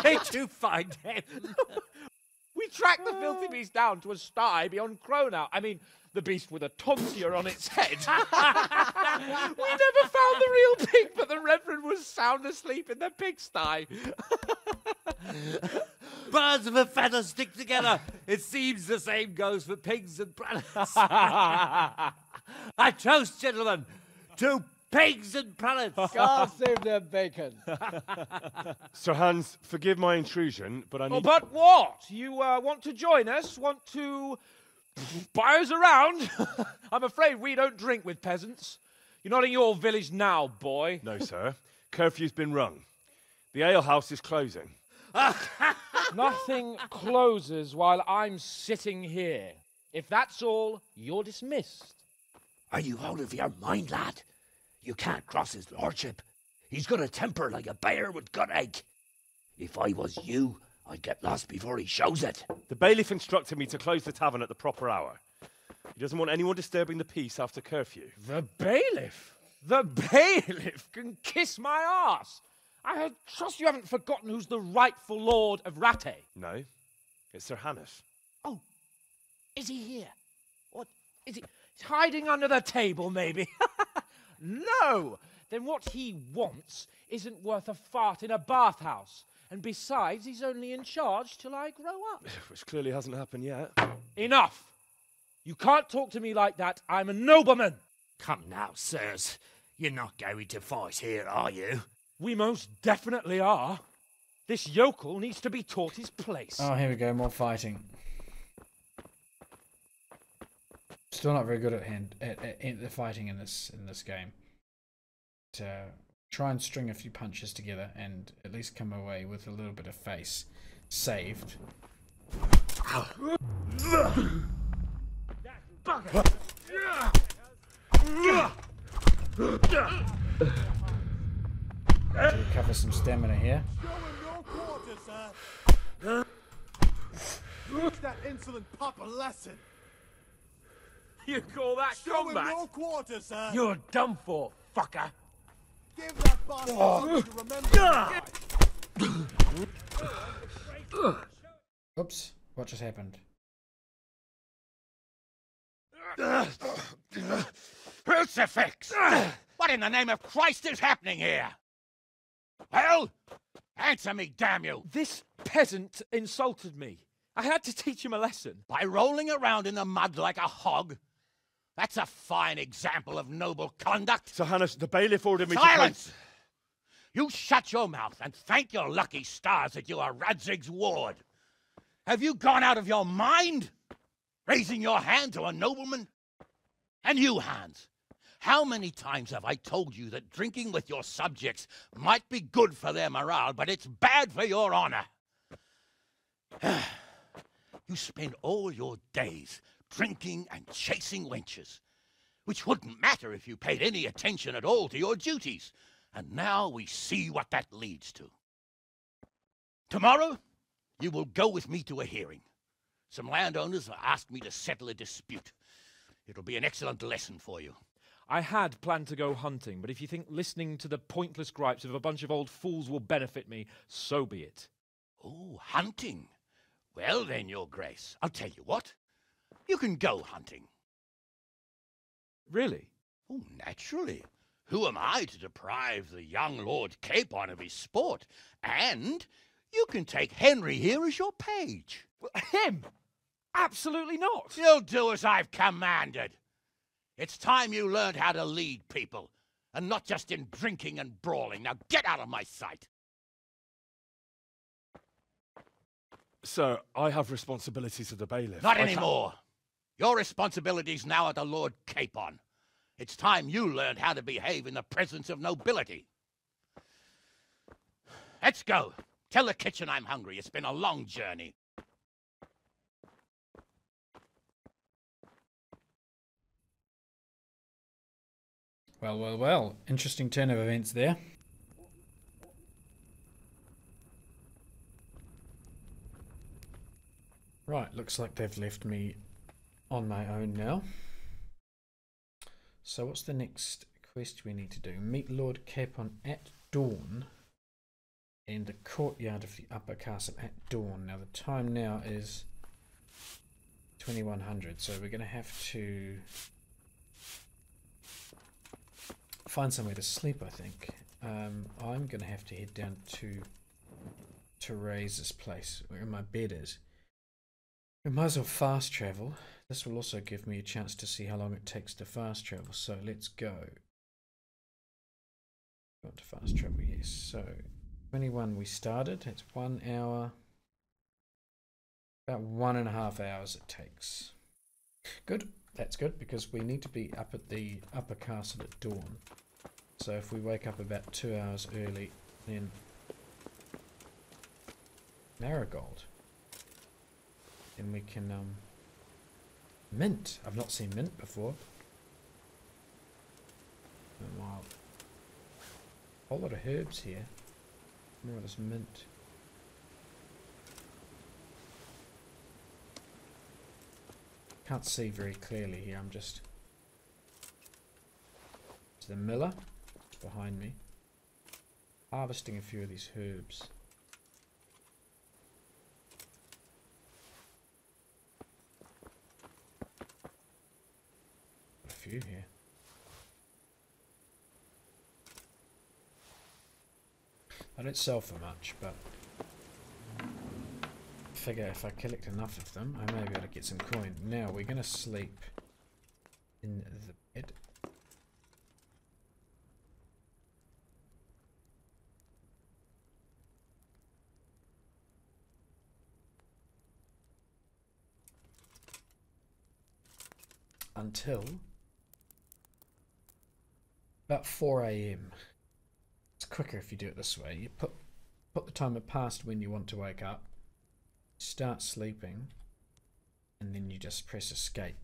Speaker 14: Did you find him?
Speaker 15: We tracked the filthy beast down to a sty beyond Cronau. I mean, the beast with a tonsure on its head. We never found the real pig, but the Reverend was sound asleep in the pigsty.
Speaker 7: Birds of a feather stick together. It seems the same goes for pigs and prelates. I toast, gentlemen, to pigs and prelates.
Speaker 15: God save their bacon.
Speaker 8: Sir Hans, forgive my intrusion, but I need...
Speaker 15: Oh, but what? You want to join us? Want to buy us around? I'm afraid we don't drink with peasants. You're not in your village now, boy.
Speaker 8: No, sir. Curfew's been rung. The alehouse is closing.
Speaker 15: Nothing closes while I'm sitting here. If that's all, you're dismissed.
Speaker 14: Are you out of your mind, lad? You can't cross his lordship. He's got a temper like a bear with gut ache. If I was you, I'd get lost before he shows it.
Speaker 8: The bailiff instructed me to close the tavern at the proper hour. He doesn't want anyone disturbing the peace after curfew.
Speaker 15: The bailiff? The bailiff can kiss my arse. I trust you haven't forgotten who's the rightful lord of Rattay.
Speaker 8: No, it's Sir Hannes.
Speaker 15: Oh, is he here? What, is he hiding under the table, maybe? No, then what he wants isn't worth a fart in a bathhouse. And besides, he's only in charge till I grow up.
Speaker 8: Which clearly hasn't happened yet.
Speaker 15: Enough! You can't talk to me like that. I'm a nobleman.
Speaker 14: Come now, sirs. You're not going to fight here, are you?
Speaker 15: We most definitely are. This yokel needs to be taught his place.
Speaker 1: Oh, here we go, more fighting. Still not very good at the fighting in this game. Try and string a few punches together and at least come away with a little bit of face saved. To recover some stamina here.
Speaker 16: Teach that insolent pup a lesson.
Speaker 15: You call that combat?
Speaker 16: Show him your quarter, sir.
Speaker 15: You're done for, fucker.
Speaker 16: Give that bastard something to remember.
Speaker 1: Oops, what just happened?
Speaker 14: Crucifix! What in the name of Christ is happening here? Well, answer me, damn you!
Speaker 15: This peasant insulted me. I had to teach him a lesson.
Speaker 14: By rolling around in the mud like a hog? That's a fine example of noble conduct.
Speaker 8: Sir Hannes, the bailiff ordered me to...
Speaker 14: Silence! You shut your mouth and thank your lucky stars that you are Radzig's ward. Have you gone out of your mind? Raising your hand to a nobleman? And you, Hans, how many times have I told you that drinking with your subjects might be good for their morale, but it's bad for your honor? You spend all your days drinking and chasing wenches, which wouldn't matter if you paid any attention at all to your duties. And now we see what that leads to. Tomorrow, you will go with me to a hearing. Some landowners have asked me to settle a dispute. It'll be an excellent lesson for you.
Speaker 15: I had planned to go hunting, but if you think listening to the pointless gripes of a bunch of old fools will benefit me, so be it.
Speaker 14: Oh, hunting? Well then, Your Grace, I'll tell you what. You can go hunting.
Speaker 15: Really?
Speaker 14: Oh, naturally. Who am I to deprive the young Lord Capon of his sport? And you can take Henry here as your page.
Speaker 15: Him? Absolutely not.
Speaker 14: You'll do as I've commanded. It's time you learned how to lead people, and not just in drinking and brawling. Now get out of my sight.
Speaker 8: Sir, I have responsibilities of the bailiff.
Speaker 14: Not anymore. Your responsibilities now are the Lord Capon. It's time you learned how to behave in the presence of nobility. Let's go. Tell the kitchen I'm hungry. It's been a long journey.
Speaker 1: Well, well, well. Interesting turn of events there. Right, looks like they've left me on my own now. So what's the next quest we need to do? Meet Lord Capon at dawn in the courtyard of the upper castle at dawn. Now the time now is 2100, so we're going to have to find somewhere to sleep, I think. I'm going to have to head down to Raze's place, where my bed is. We might as well fast travel. This will also give me a chance to see how long it takes to fast travel. So let's go. Got to fast travel, yes. So 21 we started. It's 1 hour. About 1.5 hours it takes. Good. That's good because we need to be up at the upper castle at dawn. So if we wake up about 2 hours early, then Marigold. Then we can mint. I've not seen mint before. A while. Whole lot of herbs here. More of this mint. Can't see very clearly here. I'm just. It's the miller behind me. Harvesting a few of these herbs. Here. I don't sell for much, but I figure if I collect enough of them, I may be able to get some coin. Now we're going to sleep in the bed. Until about 4 AM. It's quicker if you do it this way. You put the timer past when you want to wake up, start sleeping, and then you just press escape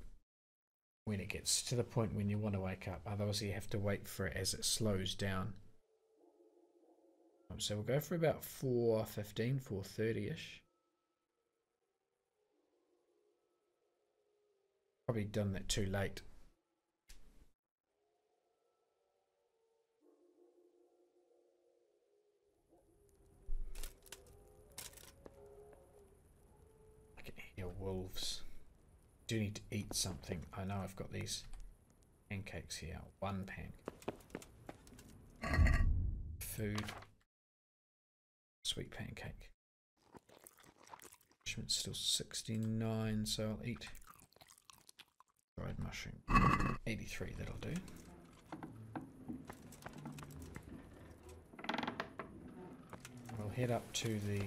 Speaker 1: when it gets to the point when you want to wake up. Otherwise you have to wait for it as it slows down. So we'll go for about 4:15, 4:30ish. Probably done that too late. I can hear wolves. Do need to eat something. I know I've got these pancakes here. 1 pancake. Food. Sweet pancake. Punishment's still 69, so I'll eat dried mushroom. 83, that'll do. We'll head up to the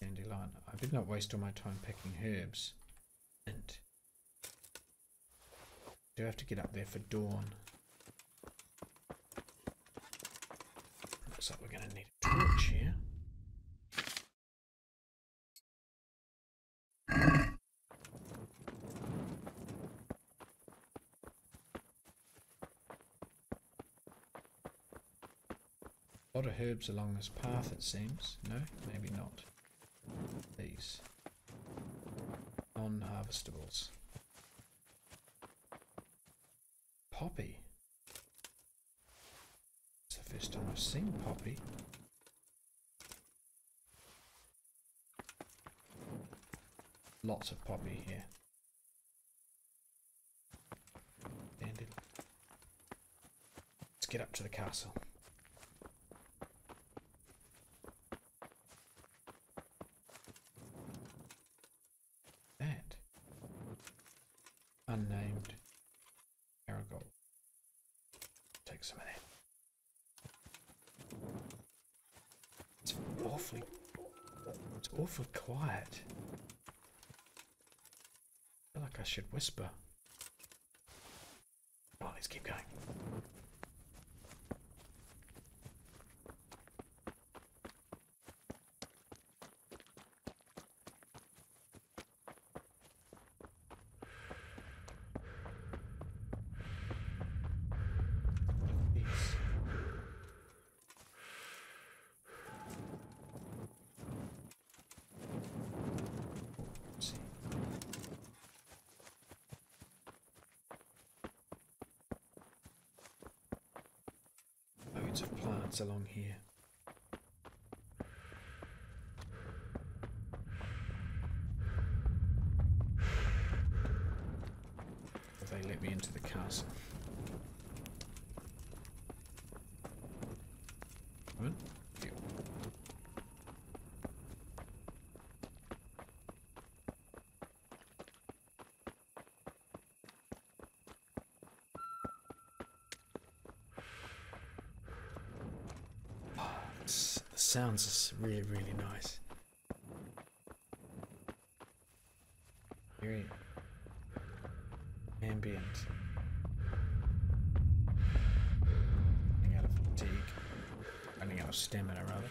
Speaker 1: dandelion. I did not waste all my time picking herbs. And I do have to get up there for dawn. Looks like we're going to need a torch here. A lot of herbs along this path, it seems. No, maybe not. These non-harvestables. Poppy. It's the first time I've seen poppy. Lots of poppy here. Dandelion. Let's get up to the castle. That unnamed marigold. Take some of that. It's awfully quiet. I feel like I should whisper. Come on, let's keep going. Loads of plants along here. Will they let me into the castle? What? Yeah. The sounds is really, really nice. Very ambient. Running out of fatigue. Running out of stamina, rather.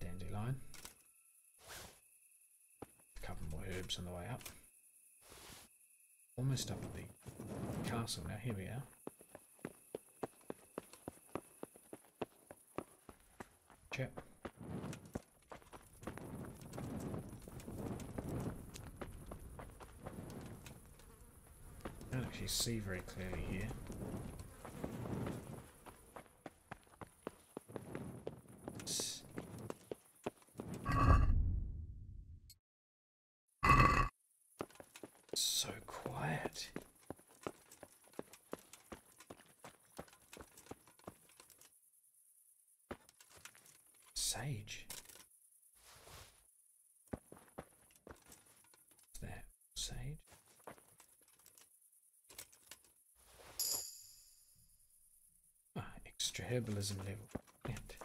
Speaker 1: Dandelion. A couple more herbs on the way up. Almost up at the castle now. Here we are. Yep. I can't actually see very clearly here. So quiet. Sage. What's that? Sage? Ah, extra herbalism level. Brilliant.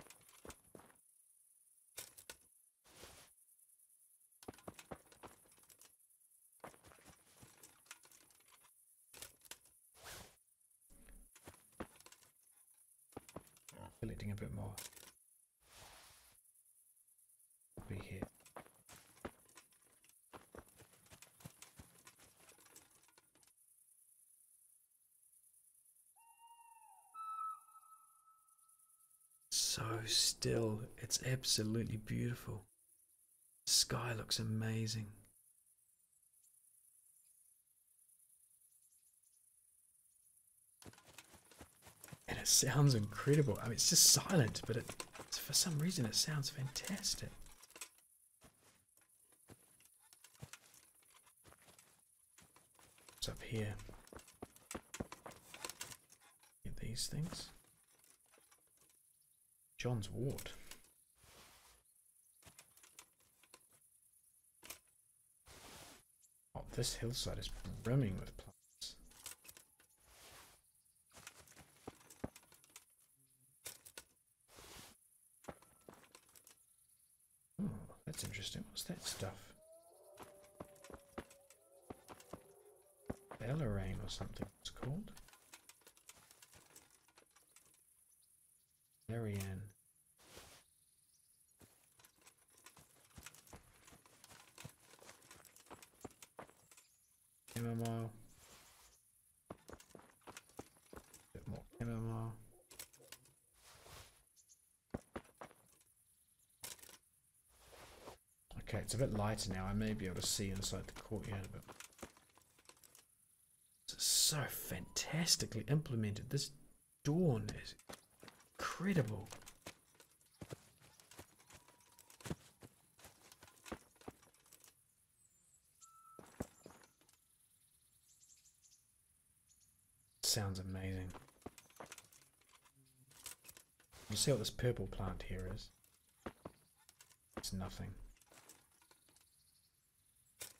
Speaker 1: Collecting a bit more. Be here. So still, it's absolutely beautiful. The sky looks amazing. And it sounds incredible. I mean, it's just silent, but for some reason it sounds fantastic. What's up here? Get these things. John's ward. Oh, this hillside is brimming with plants. Oh, that's interesting. What's that stuff? Bellarain or something it's called. Marianne. Chamomile. Bit more chamomile. Okay, it's a bit lighter now. I may be able to see inside the courtyard a bit. It's so fantastically implemented. This dawn is incredible. Sounds amazing. You see what this purple plant here is? It's nothing.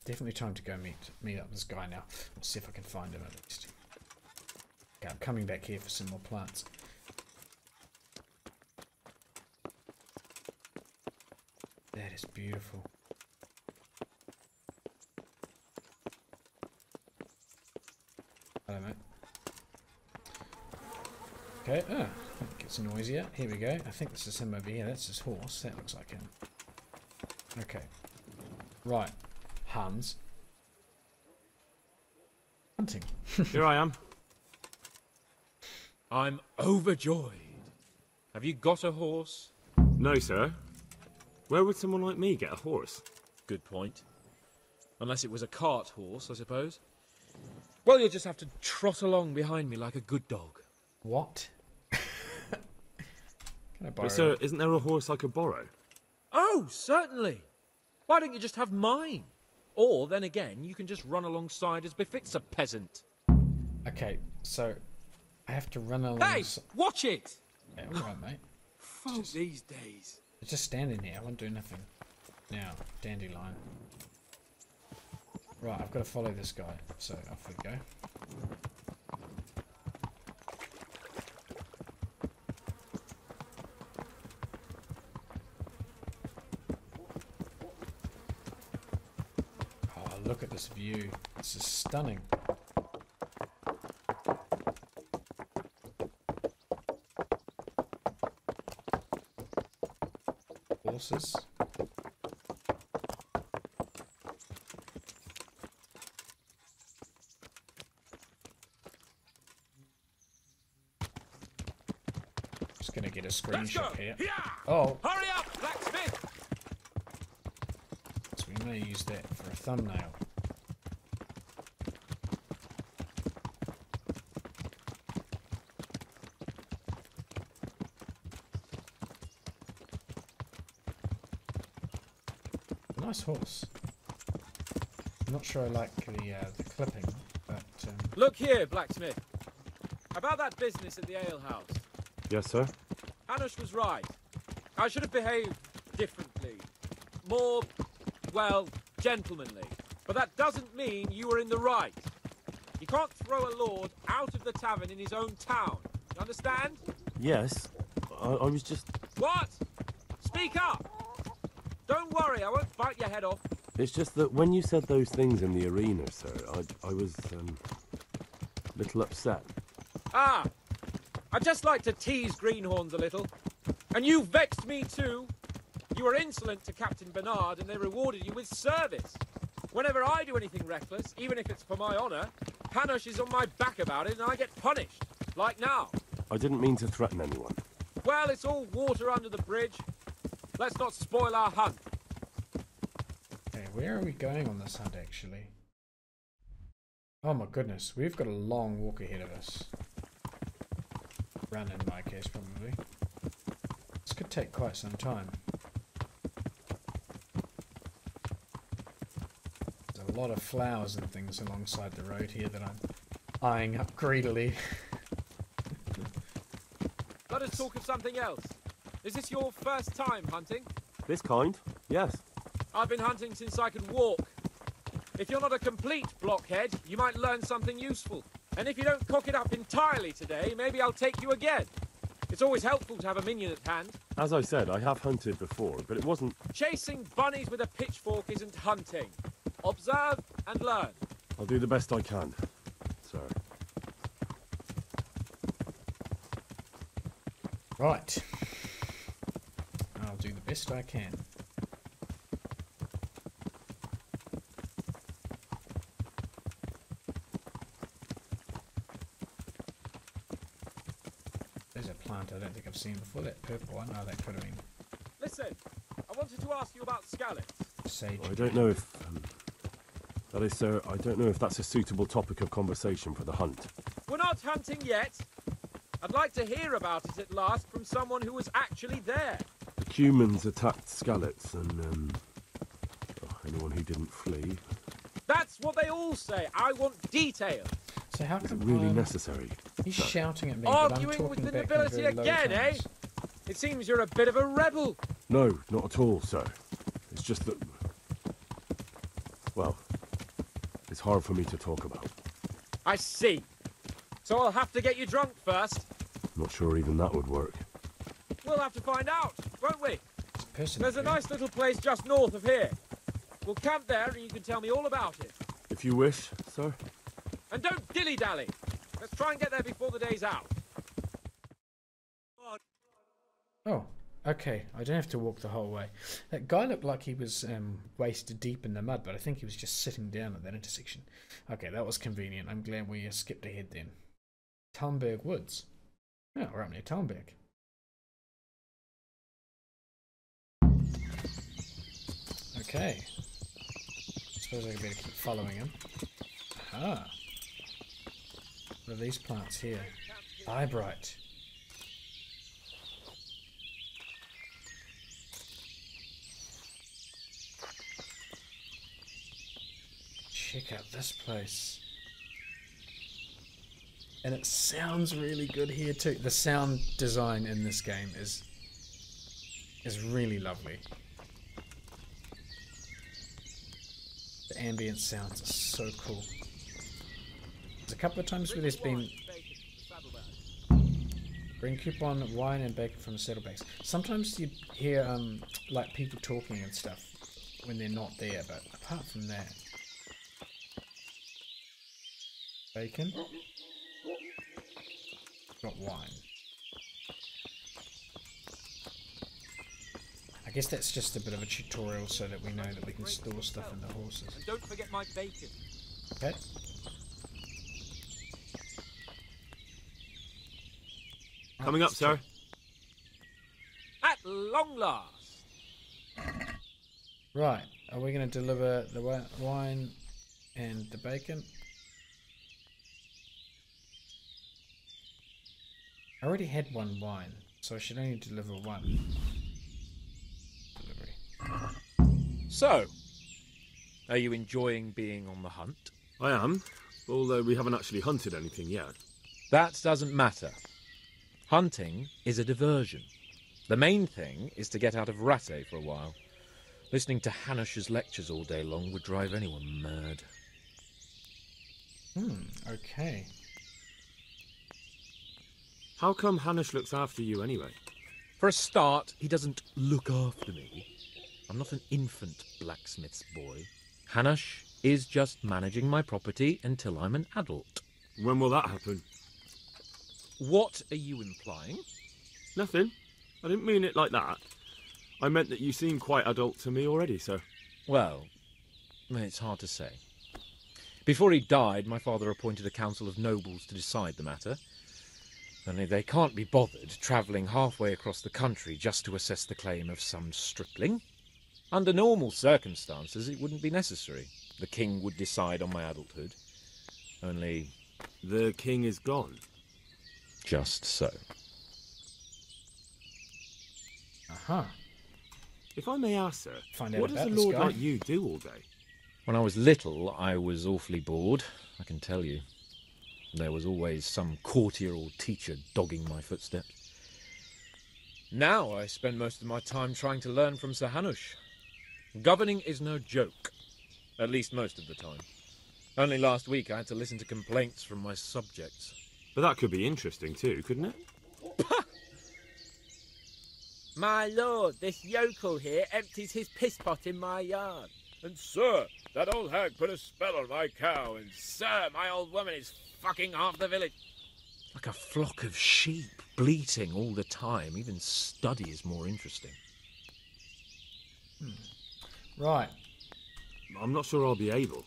Speaker 1: Definitely time to go meet up this guy now. Let's see if I can find him at least. Okay, I'm coming back here for some more plants. That is beautiful. Hello, mate. Okay, it gets noisier. Here we go. I think this is him over here. That's his horse. That looks like him. Okay. Right. Hans. Hunting.
Speaker 8: Here I am.
Speaker 15: I'm overjoyed. Have you got a horse?
Speaker 8: No, sir. Where would someone like me get a horse?
Speaker 15: Good point. Unless it was a cart horse, I suppose. Well, you'll just have to trot along behind me like a good dog.
Speaker 1: What? Can I borrow
Speaker 8: But, sir,
Speaker 1: it?
Speaker 8: isn't there a horse I could borrow?
Speaker 15: Oh, certainly. Why don't you just have mine? Or, then again, you can just run alongside as befits a peasant.
Speaker 1: Okay, so I have to run along.
Speaker 15: Hey, watch it!
Speaker 1: Yeah, alright, mate.
Speaker 15: Folk these days.
Speaker 1: It's just standing here. I won't do nothing. Now, dandelion. Right, I've got to follow this guy. So off we go. Oh, look at this view. This is stunning. Horses. Just gonna get a screenshot here. Oh!
Speaker 15: Hurry up, blacksmith!
Speaker 1: So we may use that for a thumbnail. Nice horse. I'm not sure I like the clipping, but
Speaker 15: Look here, blacksmith. About that business at the alehouse.
Speaker 8: Yes, sir?
Speaker 15: Hanush was right. I should have behaved differently. More, well, gentlemanly. But that doesn't mean you were in the right. You can't throw a lord out of the tavern in his own town. You understand?
Speaker 8: Yes. I was just...
Speaker 15: What? Speak up! Don't worry, I won't bite your head off.
Speaker 8: It's just that when you said those things in the arena, sir, I was, a little upset.
Speaker 15: Ah! I just like to tease greenhorns a little. And you vexed me too. You were insolent to Captain Bernard and they rewarded you with service. Whenever I do anything reckless, even if it's for my honour, Hanush is on my back about it and I get punished. Like now.
Speaker 8: I didn't mean to threaten anyone.
Speaker 15: Well, it's all water under the bridge. Let's not spoil our hunt.
Speaker 1: okay, where are we going on this hunt actually? Oh my goodness, we've got a long walk ahead of us. Run in my case, probably. This could take quite some time. There's a lot of flowers and things alongside the road here that I'm eyeing up greedily.
Speaker 15: Let us talk of something else. Is this your first time hunting?
Speaker 8: This kind? Yes.
Speaker 15: I've been hunting since I could walk. If you're not a complete blockhead, you might learn something useful. And if you don't cock it up entirely today, maybe I'll take you again. It's always helpful to have a minion at hand.
Speaker 8: As I said, I have hunted before, but it wasn't...
Speaker 15: Chasing bunnies with a pitchfork isn't hunting. Observe and learn.
Speaker 8: I'll do the best I can, sir.
Speaker 1: Right. I'll do the best I can. There's a plant I don't think I've seen before. That purple one. Oh, that could have been
Speaker 15: Listen, I wanted to ask you about scallops.
Speaker 1: sage.
Speaker 8: I don't know if... that is, sir, I don't know if that's a suitable topic of conversation for the hunt.
Speaker 15: We're not hunting yet. I'd like to hear about it at last from someone who was actually there.
Speaker 8: The Cumans attacked Skallets and, anyone who didn't flee.
Speaker 15: That's what they all say. I want details.
Speaker 1: So how
Speaker 8: Is it
Speaker 1: come
Speaker 8: really necessary?
Speaker 1: He's
Speaker 8: sir?
Speaker 1: shouting at me, but I'm
Speaker 15: Arguing
Speaker 1: talking
Speaker 15: with the
Speaker 1: back in
Speaker 15: nobility
Speaker 1: very low
Speaker 15: again, eh?
Speaker 1: tones.
Speaker 15: It seems you're a bit of a rebel.
Speaker 8: No, not at all, sir. It's just that... well, it's hard for me to talk about.
Speaker 15: I see. So I'll have to get you drunk first.
Speaker 8: Not sure even that would work.
Speaker 15: We'll have to find out, won't we?
Speaker 1: Person
Speaker 15: There's a nice little place just north of here. We'll camp there and you can tell me all about it.
Speaker 8: If you wish, sir.
Speaker 15: And don't dilly-dally. Let's try and get there before the day's out.
Speaker 1: Oh, okay. I don't have to walk the whole way. That guy looked like he was waist deep in the mud, but I think he was just sitting down at that intersection. Okay, that was convenient. I'm glad we skipped ahead then. Talmberg Woods. Oh, we're up near Talmberg. Okay. Suppose I better keep following him. Aha. What are these plants here? Eyebright. Check out this place. And it sounds really good here too. The sound design in this game is really lovely. The ambient sounds are so cool. There's a couple of times where there's been bring coupon, wine and bacon from the saddlebags. Sometimes you hear like people talking and stuff when they're not there, but apart from that, bacon, got wine. I guess that's just a bit of a tutorial so that we know that we can store stuff in the horses.
Speaker 15: And don't forget my bacon.
Speaker 1: Okay.
Speaker 8: Coming up, sir.
Speaker 15: long last.
Speaker 1: Right, are we going to deliver the wine and the bacon? I already had one wine, so I should only deliver one. Delivery.
Speaker 15: So, are you enjoying being on the hunt?
Speaker 8: I am, although we haven't actually hunted anything yet.
Speaker 15: That doesn't matter. Hunting is a diversion. The main thing is to get out of Rattay for a while. Listening to Hanush's lectures all day long would drive anyone mad.
Speaker 1: Okay.
Speaker 8: How come Hanush looks after you anyway?
Speaker 15: For a start, he doesn't look after me. I'm not an infant blacksmith's boy. Hanush is just managing my property until I'm an adult.
Speaker 8: When will that happen?
Speaker 15: What are you implying?
Speaker 8: Nothing. I didn't mean it like that. I meant that you seem quite adult to me already, sir.
Speaker 15: Well, it's hard to say. Before he died, my father appointed a council of nobles to decide the matter. Only they can't be bothered travelling halfway across the country just to assess the claim of some stripling. Under normal circumstances, it wouldn't be necessary. The king would decide on my adulthood. Only...
Speaker 8: The king is gone.
Speaker 15: Just so.
Speaker 1: Aha.
Speaker 8: If I may ask, sir,
Speaker 1: Find out
Speaker 8: what does
Speaker 1: about
Speaker 8: a
Speaker 1: this
Speaker 8: lord
Speaker 1: guy.
Speaker 8: like you do all day?
Speaker 15: When I was little, I was awfully bored, I can tell you. There was always some courtier or teacher dogging my footsteps. Now I spend most of my time trying to learn from Sir Hanush. Governing is no joke, at least most of the time. Only last week I had to listen to complaints from my subjects.
Speaker 8: But that could be interesting too, couldn't it?
Speaker 17: My lord, this yokel here empties his piss pot in my yard.
Speaker 15: And sir, that old hag put a spell on my cow, and
Speaker 17: Sir, my old woman is fucking half the village.
Speaker 15: like a flock of sheep, bleating all the time. Even study is more interesting.
Speaker 1: Right.
Speaker 8: I'm not sure I'll be able.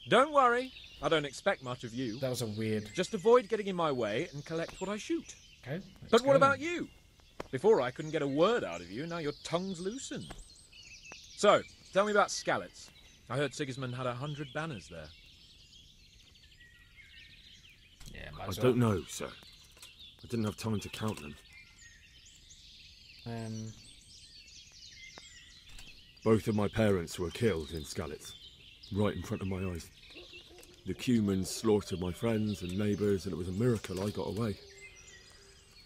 Speaker 15: Don't worry, I don't expect much of you.
Speaker 1: That was a weird...
Speaker 15: Just avoid getting in my way and collect what I shoot.
Speaker 1: Okay.
Speaker 15: But what about you? Before I couldn't get a word out of you, now your tongue's loosened. So, tell me about Skalitz. I heard Sigismund had 100 banners there.
Speaker 1: Yeah,
Speaker 8: I don't know, sir. I didn't have time to count them. Both of my parents were killed in Skalitz, right in front of my eyes. The Cumans slaughtered my friends and neighbours, and it was a miracle I got away.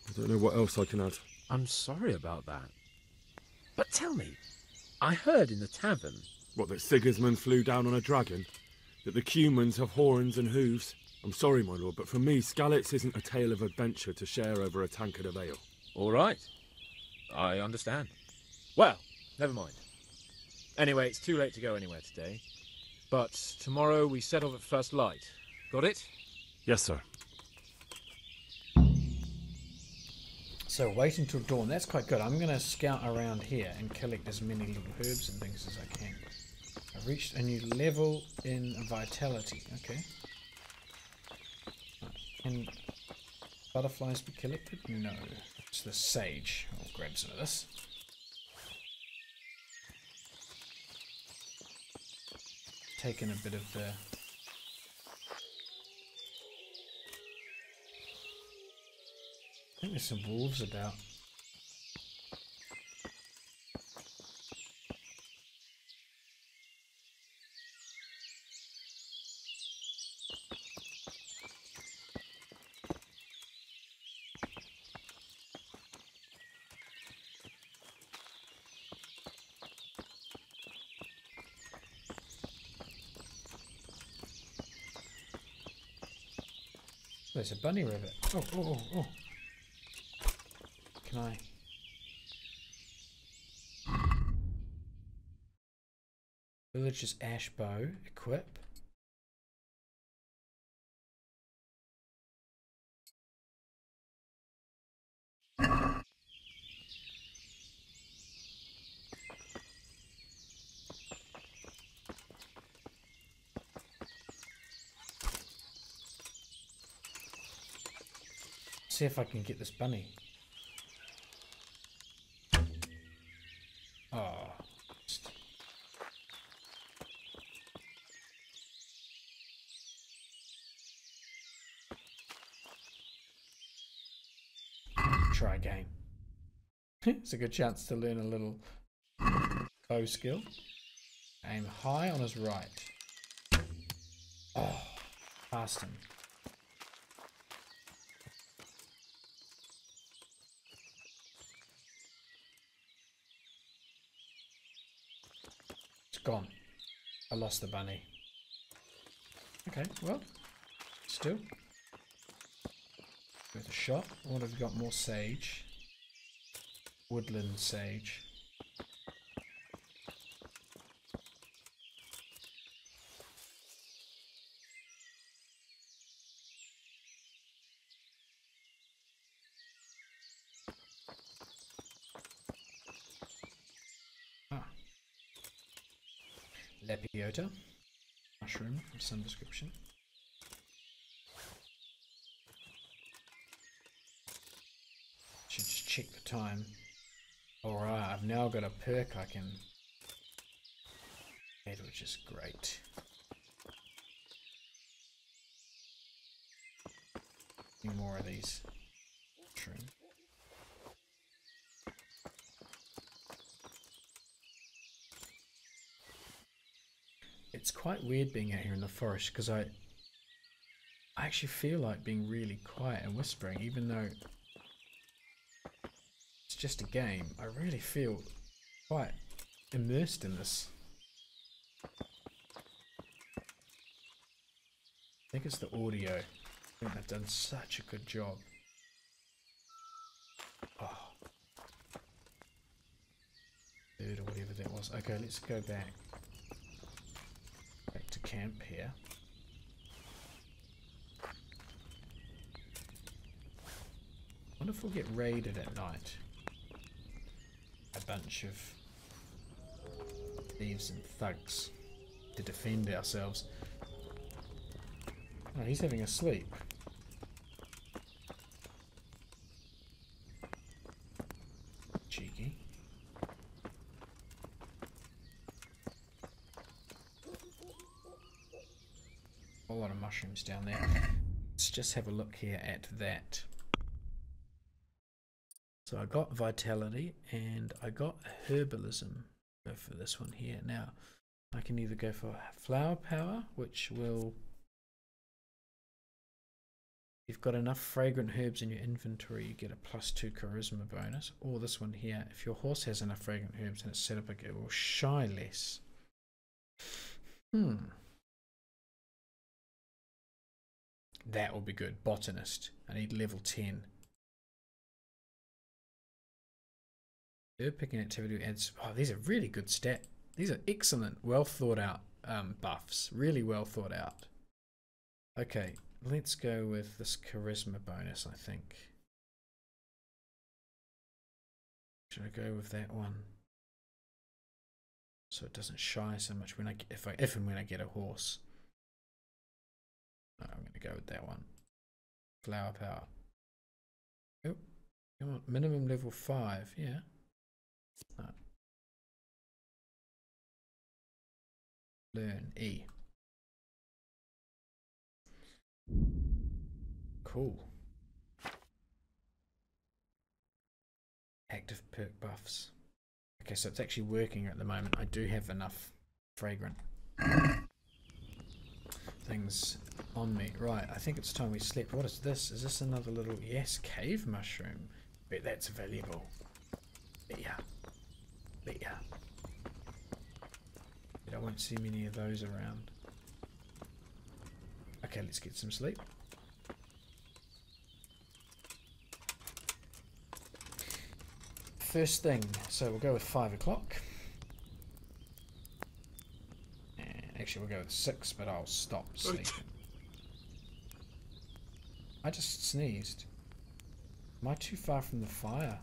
Speaker 8: I don't know what else I can add.
Speaker 15: I'm sorry about that. But tell me, I heard in the tavern...
Speaker 8: What, that Sigismund flew down on a dragon? That the Cumans have horns and hooves? I'm sorry, my lord, but for me, Skalitz isn't a tale of adventure to share over a tankard of ale.
Speaker 15: All right. I understand. Well, never mind. Anyway, it's too late to go anywhere today. But tomorrow we set off at first light. Got it?
Speaker 8: Yes, sir.
Speaker 1: So wait until dawn. That's quite good. I'm going to scout around here and collect as many little herbs and things as I can. I've reached a new level in vitality. Okay. Can butterflies be collected? No. It's the sage. I'll grab some of this. Taking a bit of the... I think there's some wolves about. There's a bunny rabbit. Oh, oh, oh, oh. Can I? Villager's ash bow. Equip. See if I can get this bunny. try again. It's a good chance to learn a little bow skill. Aim high on his right. Oh, past him. It's gone. I lost the bunny. Okay, well, still worth a shot. What have we got? More sage. Woodland sage. Lepiota, mushroom of some description. Should just check the time. Alright, I've now got a perk I can add, which is great. A few more of these. Mushroom. It's quite weird being out here in the forest because I actually feel like being really quiet and whispering, even though it's just a game. I really feel quite immersed in this. I think it's the audio. I think they've done such a good job. Oh. Bird or whatever that was. Okay, let's go back. Back to camp here. I wonder if we'll get raided at night. A bunch of thieves and thugs to defend ourselves. Oh, he's having a sleep. Cheeky. A lot of mushrooms down there. Let's just have a look here at that. So I got vitality and I got herbalism. Go for this one here. Now I can either go for flower power, which will, if you've got enough fragrant herbs in your inventory, you get a +2 charisma bonus. Or this one here, if your horse has enough fragrant herbs and it's set up, it will shy less. That will be good. Botanist. I need level 10. Herb picking activity adds. Oh, these are really good stat. These are excellent, well thought out buffs. Really well thought out. Okay, let's go with this charisma bonus, I think. Should I go with that one? So it doesn't shy so much when if and when I get a horse. No, I'm going to go with that one. Flower power. Oh, come on. Minimum level 5, yeah. No. Learn E. Cool. Active perk buffs. Okay, so it's actually working at the moment. I do have enough fragrant things on me. Right, I think it's time we slept. What is this? Is this another little... Yes, cave mushroom. Bet that's valuable. Yeah. Yeah. But I won't see many of those around. Okay, let's get some sleep. First thing, so we'll go with 5 o'clock. Actually, we'll go with 6, but I'll stop sleeping. I just sneezed. Am I too far from the fire?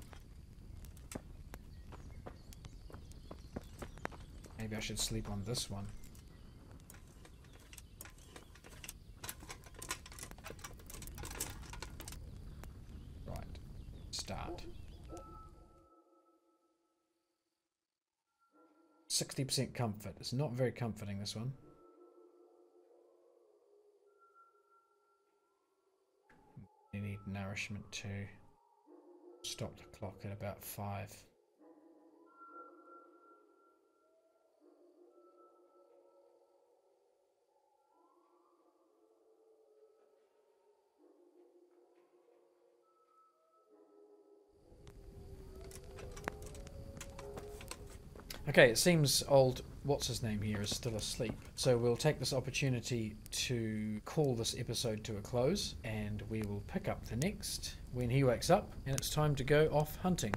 Speaker 1: Maybe I should sleep on this one. Right. Start. 60% comfort. It's not very comforting, this one. You need nourishment too. Stop the clock at about 5. Okay, it seems old what's-his-name here is still asleep. So we'll take this opportunity to call this episode to a close, and we will pick up the next when he wakes up and it's time to go off hunting.